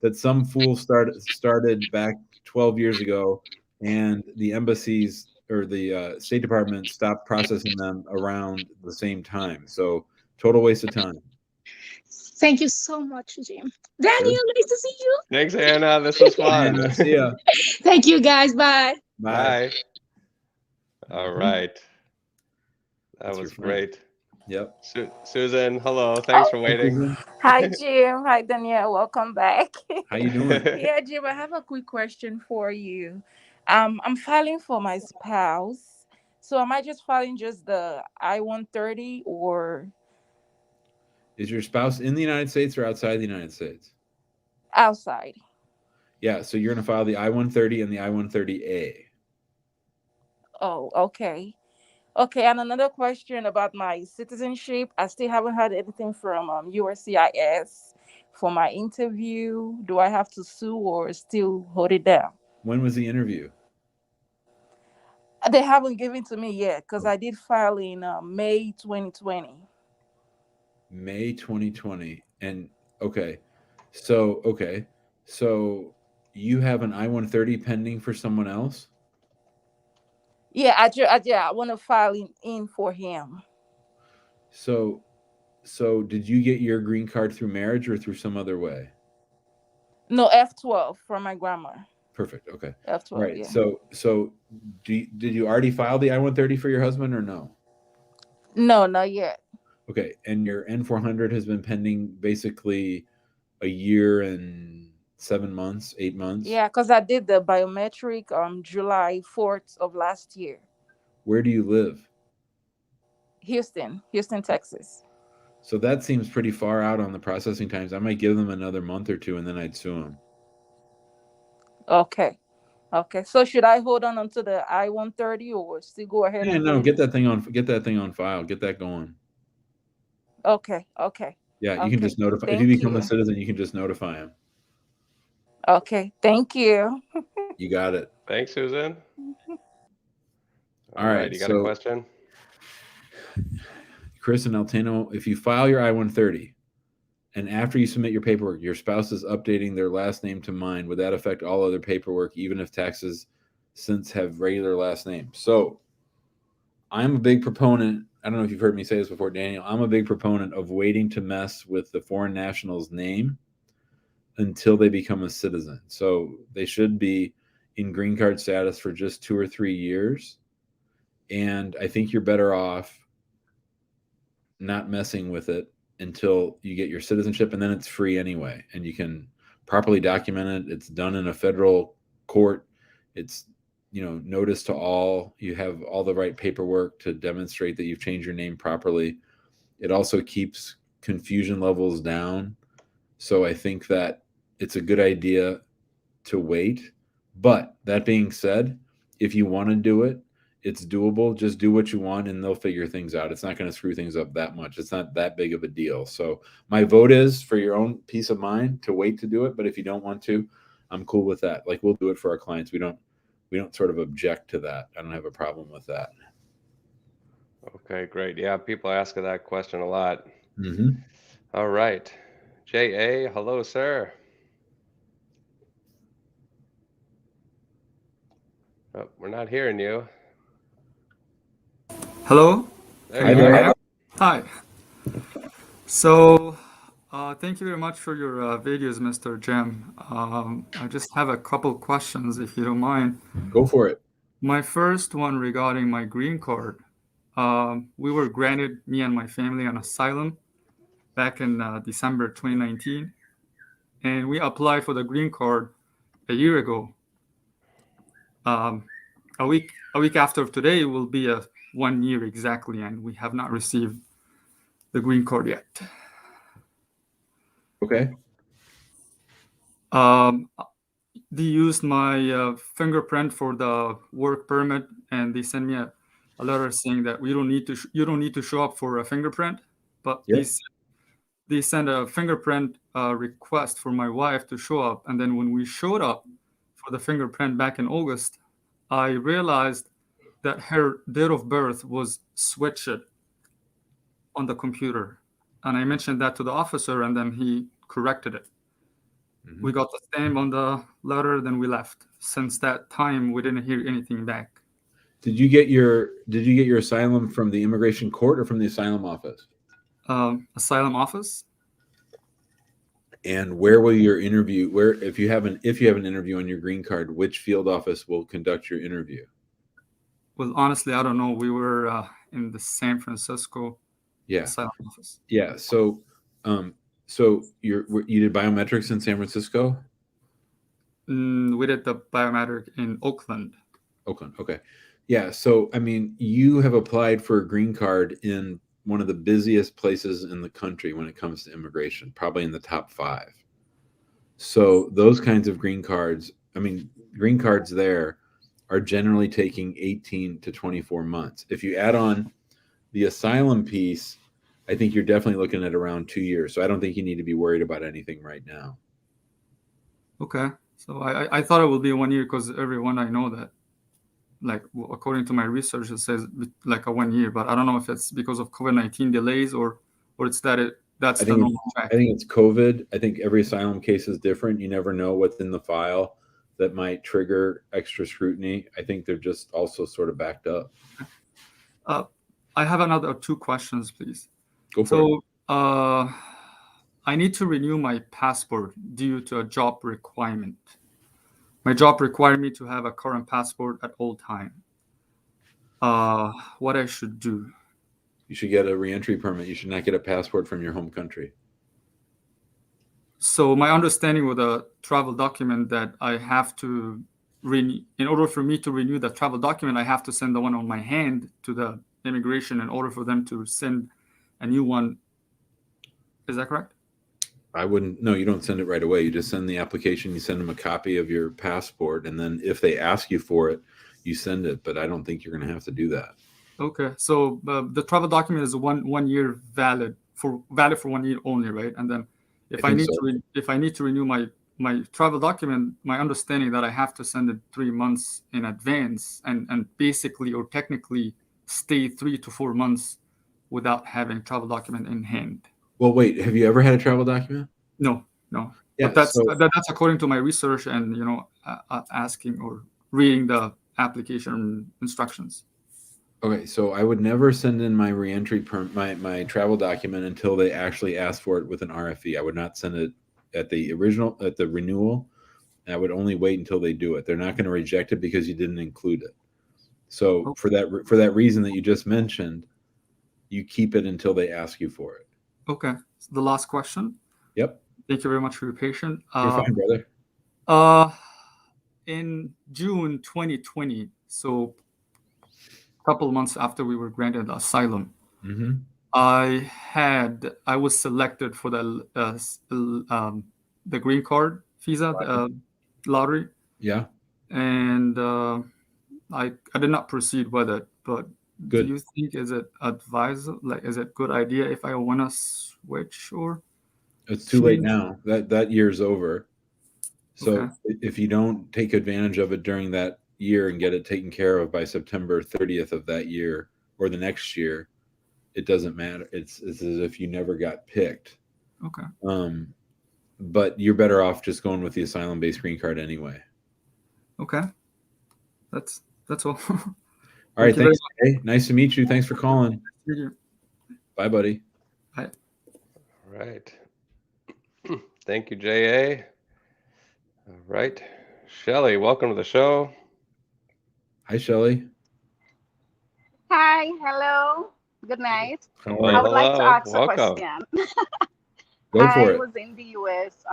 that some fool started back 12 years ago, and the embassies or the State Department stopped processing them around the same time. So total waste of time. Thank you so much, Jim. Daniel, Sure. nice to see you. Thanks, Anna. This was fun. And see ya. Thank you, guys. Bye. Bye. All right. That That's was your friend. great. Yep. Susan, hello. Thanks for waiting. Hi, Jim. Hi, Danielle. Welcome back. How you doing? Yeah, Jim, I have a quick question for you. I'm filing for my spouse. So am I just filing just the I-130 or Is your spouse in the United States or outside the United States? outside? Yeah, so you're going to file the I-130 and the I-130A. Oh, okay. Okay, and another question about my citizenship. I still haven't had anything from USCIS for my interview. Do I have to sue or still hold it down? When was the interview? They haven't given to me yet because I did file in May 2020. May 2020. And okay. So you have an I-130 pending for someone else? Yeah, I want to file in for him. So did you get your green card through marriage or through some other way? No, F12 from my grandma. Perfect. Okay. F12. All right. Yeah. So did you already file the I-130 for your husband or no? No, not yet. Okay. And your N400 has been pending basically a year and 7 months, 8 months? Yeah, because I did the biometric July 4th of last year. Where do you live? Houston, Texas. So that seems pretty far out on the processing times. I might give them another month or two and then I'd sue them. Okay. So should I hold on until the I-130 or still go ahead and No, do get that thing on file. Get that going. Okay. Yeah, you can just notify. If you become a citizen, you can just notify him. Okay. Thank you. You got it. Thanks, Susan. All right. You got a question? Chris and Altano, if you file your I-130 and after you submit your paperwork, your spouse is updating their last name to mine, would that affect all other paperwork, even if taxes since have regular last name? So I'm a big proponent. I don't know if you've heard me say this before, Daniel. I'm a big proponent of waiting to mess with the foreign national's name until they become a citizen. So they should be in green card status for just 2 or 3 years. And I think you're better off not messing with it until you get your citizenship, and then it's free anyway. And you can properly document it. It's done in a federal court. It's, notice to all. You have all the right paperwork to demonstrate that you've changed your name properly. It also keeps confusion levels down. So I think that it's a good idea to wait. But that being said, if you want to do it, it's doable. Just do what you want and they'll figure things out. It's not going to screw things up that much. It's not that big of a deal. So my vote is for your own peace of mind to wait to do it. But if you don't want to, I'm cool with that. Like, we'll do it for our clients. We don't sort of object to that. I don't have a problem with that. Okay, great. Yeah, people ask that question a lot. Mm-hmm. All right. J.A., hello, sir. Oh, we're not hearing you. Hello? There you are. Hi. So, thank you very much for your videos, Mr. Jim. I just have a couple questions, if you don't mind. Go for it. My first one regarding my green card. We were granted, me and my family, an asylum back in December 2019. And we applied for the green card a year ago. A week after today will be 1 year exactly, and we have not received the green card yet. Okay. They used my fingerprint for the work permit, and they sent me a letter saying that you don't need to show up for a fingerprint, but Yep. they sent a fingerprint request for my wife to show up, and then when we showed up for the fingerprint back in August, I realized that her date of birth was switched on the computer, and I mentioned that to the officer, and then he corrected it. We got the stamp on the letter, then we left. Since that time, we didn't hear anything back. Did you get your asylum from the immigration court or from the asylum office? Asylum office. And where will your interview? Where if you have an interview on your green card, which field office will conduct your interview? Well, honestly, I don't know. We were in the San Francisco asylum office. Yeah. So, you did biometrics in San Francisco? We did the biometric in Oakland. Oakland. Okay. Yeah. So, I mean, you have applied for a green card in one of the busiest places in the country when it comes to immigration, probably in the top 5. So those kinds of green cards, I mean, green cards there are generally taking 18 to 24 months. If you add on the asylum piece, I think you're definitely looking at around 2 years. So I don't think you need to be worried about anything right now. Okay. So I thought it would be 1 year because everyone I know that, like, according to my research, it says like a 1 year, but I don't know if it's because of COVID-19 delays or it's that's the normal track. I think it's COVID. I think every asylum case is different. You never know what's in the file that might trigger extra scrutiny. I think they're just also sort of backed up. I have another 2 questions, please. Go for it. So I need to renew my passport due to a job requirement. My job required me to have a current passport at all time. What I should do? You should get a reentry permit. You should not get a passport from your home country. So my understanding with a travel document that I have to renew, in order for me to renew the travel document, I have to send the one on my hand to the immigration in order for them to send a new one. Is that correct? No, you don't send it right away. You just send the application, you send them a copy of your passport, and then if they ask you for it, you send it. But I don't think you're going to have to do that. Okay, so the travel document is one year valid for 1 year only, right? And then if I need to renew my travel document, my understanding that I have to send it 3 months in advance and basically or technically stay 3 to 4 months without having travel document in hand. Well, wait, have you ever had a travel document? No. Yeah, but that's according to my research and asking or reading the application instructions. Okay, so I would never send in my reentry my travel document until they actually ask for it with an RFE. I would not send it at the renewal. I would only wait until they do it. They're not going to reject it because you didn't include it. So for that reason that you just mentioned, you keep it until they ask you for it. Okay. So the last question. Yep. Thank you very much for your patience. You're fine, brother. In June 2020, so a couple of months after we were granted asylum, I was selected for the green card visa lottery. Yeah. And I did not proceed with it, but Good. Do you think is it is it good idea if I want to switch or? It's too late now. That year's over. So if you don't take advantage of it during that year and get it taken care of by September 30th of that year or the next year, it doesn't matter. It's as if you never got picked. Okay. But you're better off just going with the asylum-based green card anyway. Okay. That's all. All right. Thanks. Hey, nice to meet you. Thanks for calling. Bye, buddy. Bye. All right. Thank you, JA. All right. Shelly, welcome to the show. Hi, Shelly. Hi. Hello. Good night. Hello. I would like to ask a Welcome. question. Go for it. I was in the US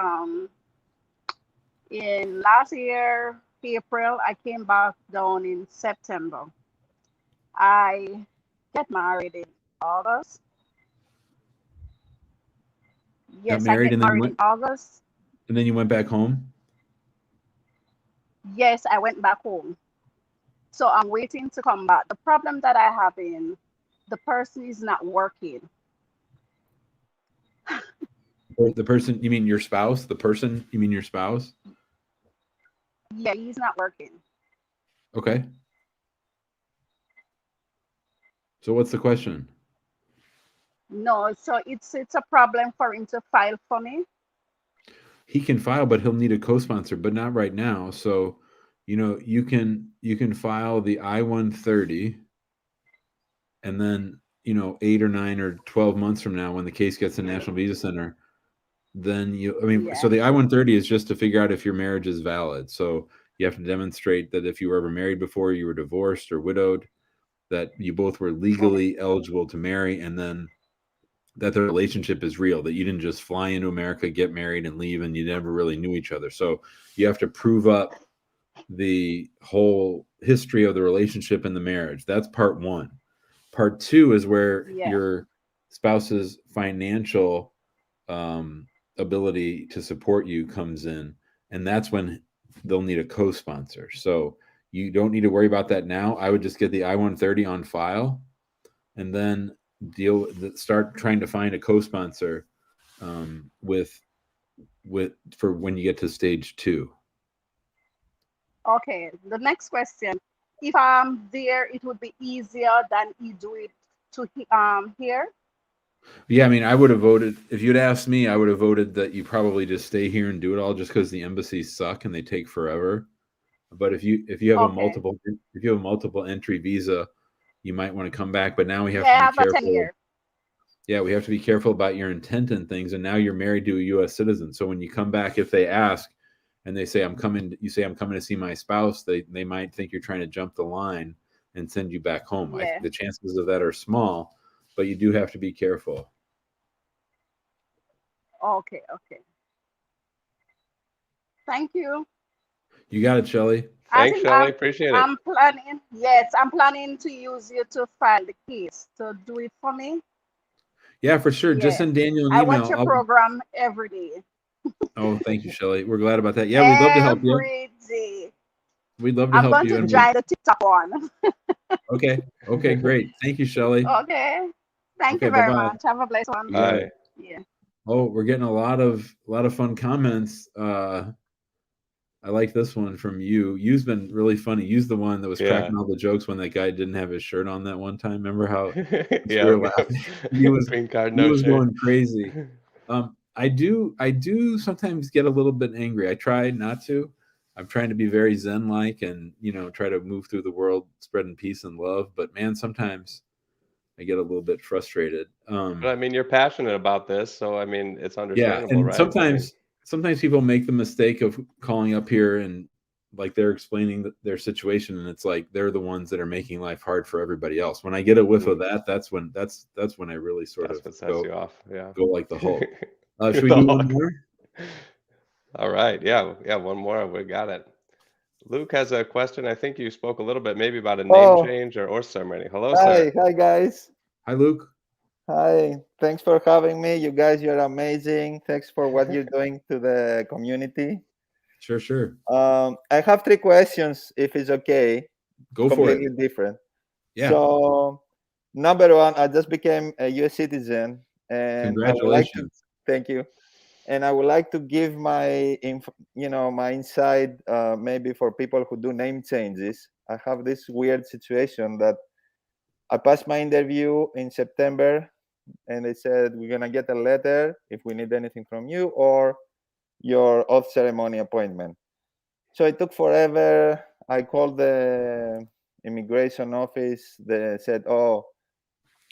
in last year, April. I came back down in September. I get married in August. Got Yes, I married get and then married in went August. and then you went back home? Yes, I went back home. So I'm waiting to come back. The problem that I have in the person is not working. Or the person, you mean your spouse? The person, you mean your spouse? Yeah, he's not working. Okay. So what's the question? No, so it's a problem for him to file for me. He can file, but he'll need a co-sponsor, but not right now. So, you can file the I-130, and then 8 or 9 or 12 months from now, when the case gets to National Visa Center, then so Yeah. the I-130 is just to figure out if your marriage is valid. So you have to demonstrate that if you were ever married before, you were divorced or widowed, that you both were legally eligible to marry, and then that the relationship is real, that you didn't just fly into America, get married, and leave, and you never really knew each other. So you have to prove up the whole history of the relationship and the marriage. That's part one. Part two is where Yeah. your spouse's financial ability to support you comes in, and that's when they'll need a co-sponsor. So you don't need to worry about that now. I would just get the I-130 on file, and then start trying to find a co-sponsor with for when you get to stage 2. Okay. The next question. If I'm there, it would be easier than you do it to here. Yeah, I mean, I would have voted, if you'd asked me, I would have voted that you probably just stay here and do it all, just because the embassies suck and they take forever. But if you have a Okay. multiple entry visa, you might want to come back. But now we have Yeah, I to be have a 10 careful. year. Yeah, we have to be careful about your intent and things. And now you're married to a U.S. citizen. So when you come back, if they ask and they say, you say, I'm coming to see my spouse, they might think you're trying to jump the line and send you back home. Yeah. The chances of that are small, but you do have to be careful. Okay. Okay. Thank you. You got it, Shelley. I Thanks, think Shelley. Appreciate it. I'm planning. Yes, I'm planning to use you to file the case. So do it for me. Yeah, for sure. Just Yeah. send Daniel an I watch email. your program every day. Oh, thank you, Shelley. We're glad about that. Yeah, we'd love to help you. Every day. We'd love to I'm help going you. to And try the TikTok one. okay, great. Thank you, Shelley. Okay. Thank Okay, you very bye-bye. much. Have a blessed one. You got Bye. it. Yeah. Oh, we're getting a lot of fun comments. I like this one from you. You's been really funny. You's the one that was Yeah. cracking all the jokes when that guy didn't have his shirt on that one time. Remember how we Yeah. were laughing? He was Green card, no shirt. going crazy. I do sometimes get a little bit angry. I try not to. I'm trying to be very zen-like and try to move through the world spreading peace and love. But man, sometimes I get a little bit frustrated. But I mean, you're passionate about this, so I mean, it's Yeah, understandable, and right? I mean, sometimes people make the mistake of calling up here and like they're explaining their situation, and it's like they're the ones that are making life hard for everybody else. When I get a whiff of that, that's when I really sort that's of what sets you off. Yeah. go like the Hulk. Should we The do one Hulk. more? All right. Yeah. Yeah. One more. We got it. Luke has a question. I think you spoke a little bit maybe about a name Oh, change or ceremony. Hello, sir. hi guys. Hi, Luke. Hi, thanks for having me. You guys, you're amazing. Thanks for what you're doing to the community. Sure. I have 3 questions, if it's okay. Go for it. Completely different. Yeah. So, number 1, I just became a U.S. citizen, and I would like to Congratulations. thank you. And I would like to give my my insight, maybe for people who do name changes. I have this weird situation that I passed my interview in September, and they said, we're going to get a letter if we need anything from you or your off ceremony appointment. So it took forever. I called the immigration office. They said, oh,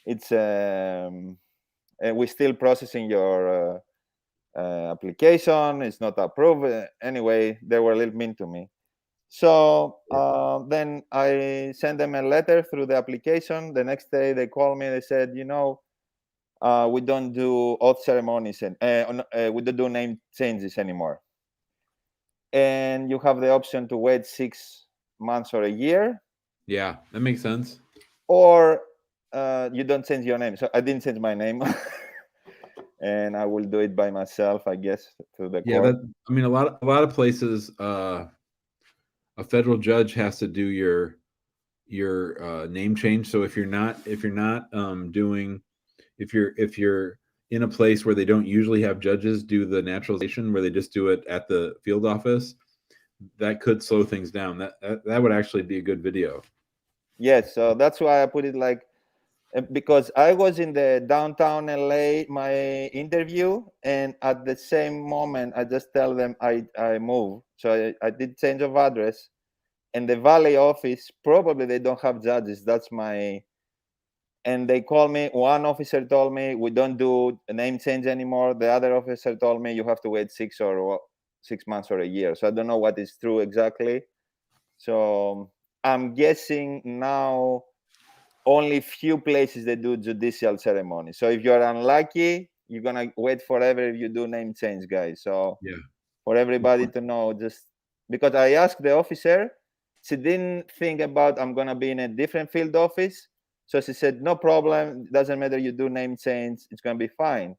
it's we're still processing your application. It's not approved. Anyway, they were a little mean to me. So then I sent them a letter through the application. The next day they called me. They said, we don't do oath ceremonies and we don't do name changes anymore. And you have the option to wait 6 months or a year. Yeah, that makes sense. Or you don't change your name. So I didn't change my name. And I will do it by myself, I guess, to the court. I mean, a lot of places, a federal judge has to do your name change. So if you're not doing, if you're in a place where they don't usually have judges do the naturalization, where they just do it at the field office, that could slow things down. That would actually be a good video. Yes, so that's why I put it like, because I was in the downtown LA, my interview, and at the same moment, I just tell them I moved. So I did change of address, and the Valley office, probably they don't have judges. That's my, and they call me, one officer told me, we don't do a name change anymore. The other officer told me you have to wait 6 months or a year. So I don't know what is true exactly. So I'm guessing now only few places they do judicial ceremony. So if you're unlucky, you're gonna wait forever if you do name change, guys. So yeah, for everybody to know, just because I asked the officer, she didn't think about I'm gonna be in a different field office. So she said, no problem, doesn't matter you do name change, it's gonna be fine.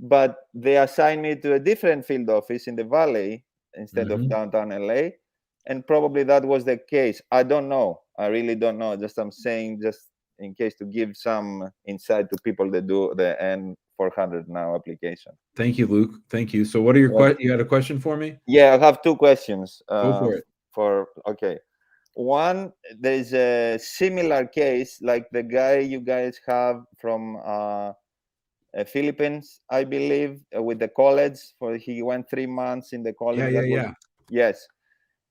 But they assigned me to a different field office in the Valley instead of downtown LA. And probably that was the case. I don't know. I really don't know. Just I'm saying, just in case to give some insight to people that do the N400 now application. Thank you, Luke. Thank you. So what are your questions? You had a question for me? Yeah, I have two questions. Go for it. Okay. One, there is a similar case like the guy you guys have from Philippines, I believe, with the college. He went 3 months in the college. Yeah. Yes.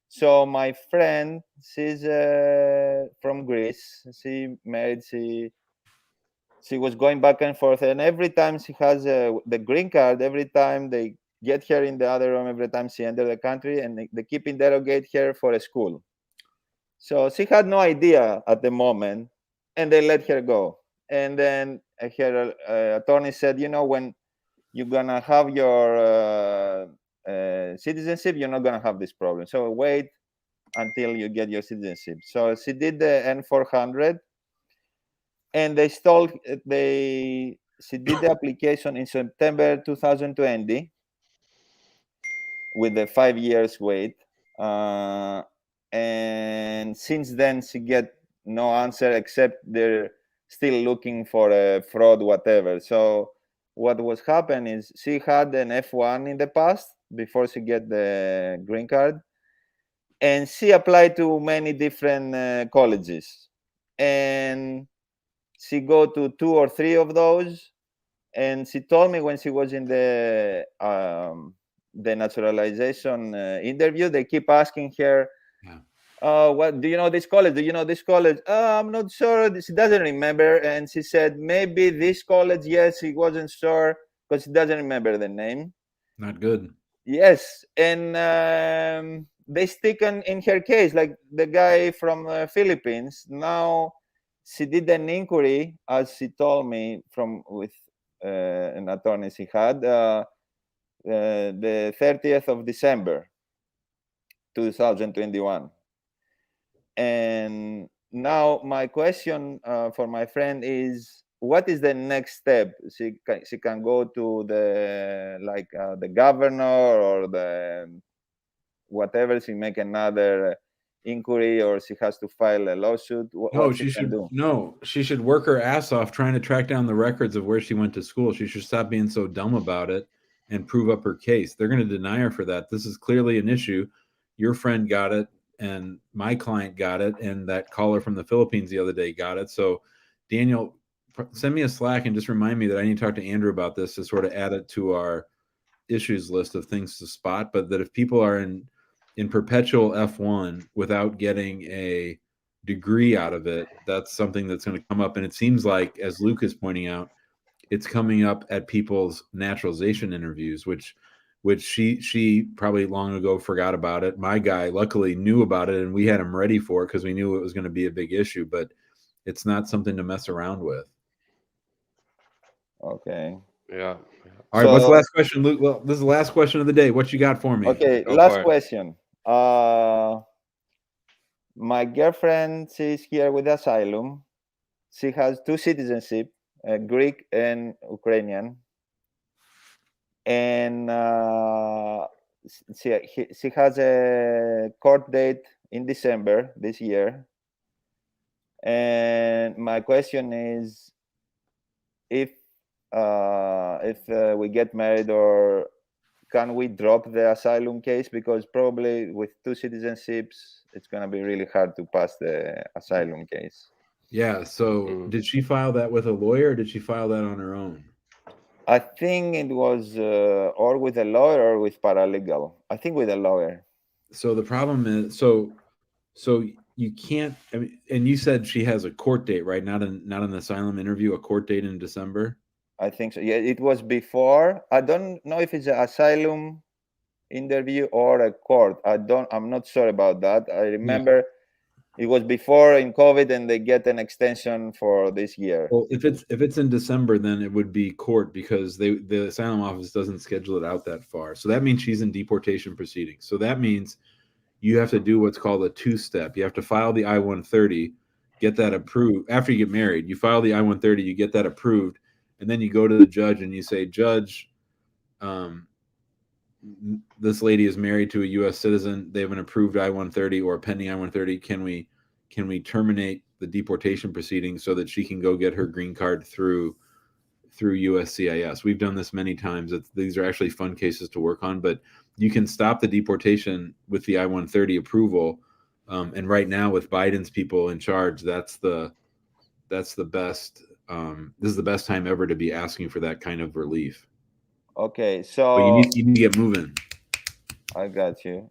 So my friend, she's from Greece. She married. She was going back and forth, and every time she has the green card, every time they get her in the other room, every time she enters the country, and they keep interrogate her for a school. So she had no idea at the moment, and they let her go. And then her attorney said, when you're gonna have your citizenship, you're not gonna have this problem. So wait until you get your citizenship. So she did the N400, and she did the application in September 2020 with the 5 years wait. And since then she get no answer, except they're still looking for a fraud, whatever. So what was happening is she had an F1 in the past before she get the green card, and she applied to many different colleges, and she go to 2 or 3 of those. And she told me when she was in the naturalization interview, they keep asking her, what do you know this college? Do you know this college? I'm not sure. She doesn't remember. And she said, maybe this college, yes, she wasn't sure because she doesn't remember the name. Not good. Yes. And they stick in her case, like the guy from Philippines. Now she did an inquiry, as she told me, with an attorney she had, the 30th of December 2021. And now my question for my friend is, what is the next step? She can go to the governor or the whatever. She make another inquiry, or she has to file a lawsuit. What she can do? No, she should work her ass off trying to track down the records of where she went to school. She should stop being so dumb about it and prove up her case. They're going to deny her for that. This is clearly an issue. Your friend got it, and my client got it, and that caller from the Philippines the other day got it. So, Daniel, send me a Slack and just remind me that I need to talk to Andrew about this to sort of add it to our issues list of things to spot. But that if people are in perpetual F1 without getting a degree out of it, that's something that's going to come up. And it seems like, as Luke is pointing out, it's coming up at people's naturalization interviews, which she probably long ago forgot about it. My guy luckily knew about it, and we had him ready for it because we knew it was going to be a big issue, but it's not something to mess around with. Okay. Yeah. All right, what's the last question, Luke? Well, this is the last question of the day. What you got for me? Okay, last question. My girlfriend, she's here with Asylum, she has two citizenship, Greek and Ukrainian, and she has a court date in December this year. And my question is, if we get married, or can we drop the asylum case, because probably with two citizenships it's going to be really hard to pass the asylum case. Yeah. So did she file that with a lawyer, or did she file that on her own? I think it was or with a lawyer or with paralegal. I think with a lawyer. So the problem is, so you can't. I mean, and you said she has a court date, right? Not an asylum interview, a court date in December. I think so. Yeah, it was before. I don't know if it's an asylum interview or a court. I'm not sure about that. I remember it was before in COVID, and they get an extension for this year. Well, if it's in December, then it would be court, because the asylum office doesn't schedule it out that far. So that means she's in deportation proceedings. So that means you have to do what's called a two-step. You have to file the I-130, get that approved. After you get married, you file the I-130, you get that approved, and then you go to the judge and you say, Judge, this lady is married to a U.S. citizen. They have an approved I-130 or a pending I-130. Can we terminate the deportation proceedings so that she can go get her green card through USCIS? We've done this many times. These are actually fun cases to work on, but you can stop the deportation with the I-130 approval. And right now, with Biden's people in charge, that's the best. This is the best time ever to be asking for that kind of relief. Okay, so but you need to get moving. I got you.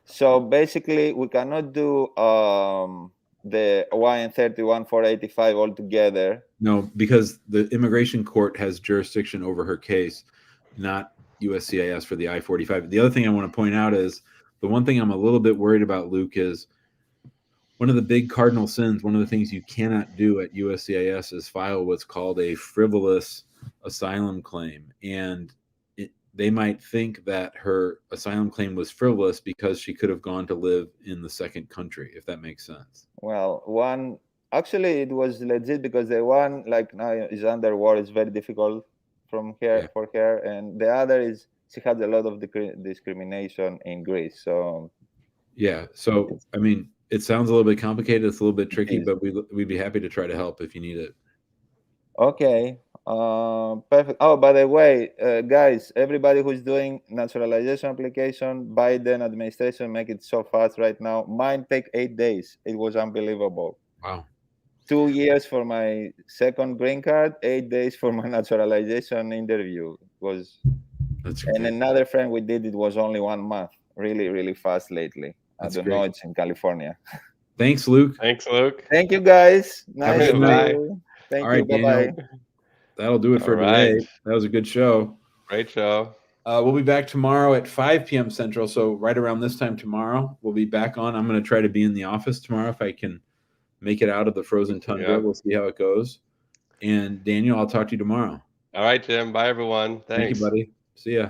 So basically, we cannot do the Y-130, 485 all together. No, because the immigration court has jurisdiction over her case, not USCIS for the I-45. The other thing I want to point out is, the one thing I'm a little bit worried about, Luke, is one of the big cardinal sins, one of the things you cannot do at USCIS is file what's called a frivolous asylum claim. And they might think that her asylum claim was frivolous because she could have gone to live in the second country, if that makes sense. Well, actually it was legit, because the one like now is under war, is very difficult for her, and the other is she had a lot of discrimination in Greece. So yeah, so I mean, it sounds a little bit complicated, it's a little bit tricky, but we'd be happy to try to help if you need it. Okay, perfect. Oh, by the way, guys, everybody who's doing naturalization application, Biden administration make it so fast right now. Mine take 8 days. It was unbelievable. Wow. 2 years for my second green card, 8 days for my naturalization interview. That's and great. another friend we did, it was only 1 month. Really, really fast lately. That's I don't great. know, it's in California. Thanks, Luke. Thanks, Luke. Thank you, guys. Have a Nice good to night. you. Thank All you. right, Bye-bye. Daniel. That'll do it for All right. today. That was a good show. Great show. We'll be back tomorrow at 5 p.m. Central. So right around this time tomorrow, we'll be back on. I'm going to try to be in the office tomorrow if I can make it out of the frozen tundra. Yeah. We'll see how it goes. And Daniel, I'll talk to you tomorrow. All right, Jim. Bye, everyone. Thanks. Thank you, buddy. See ya.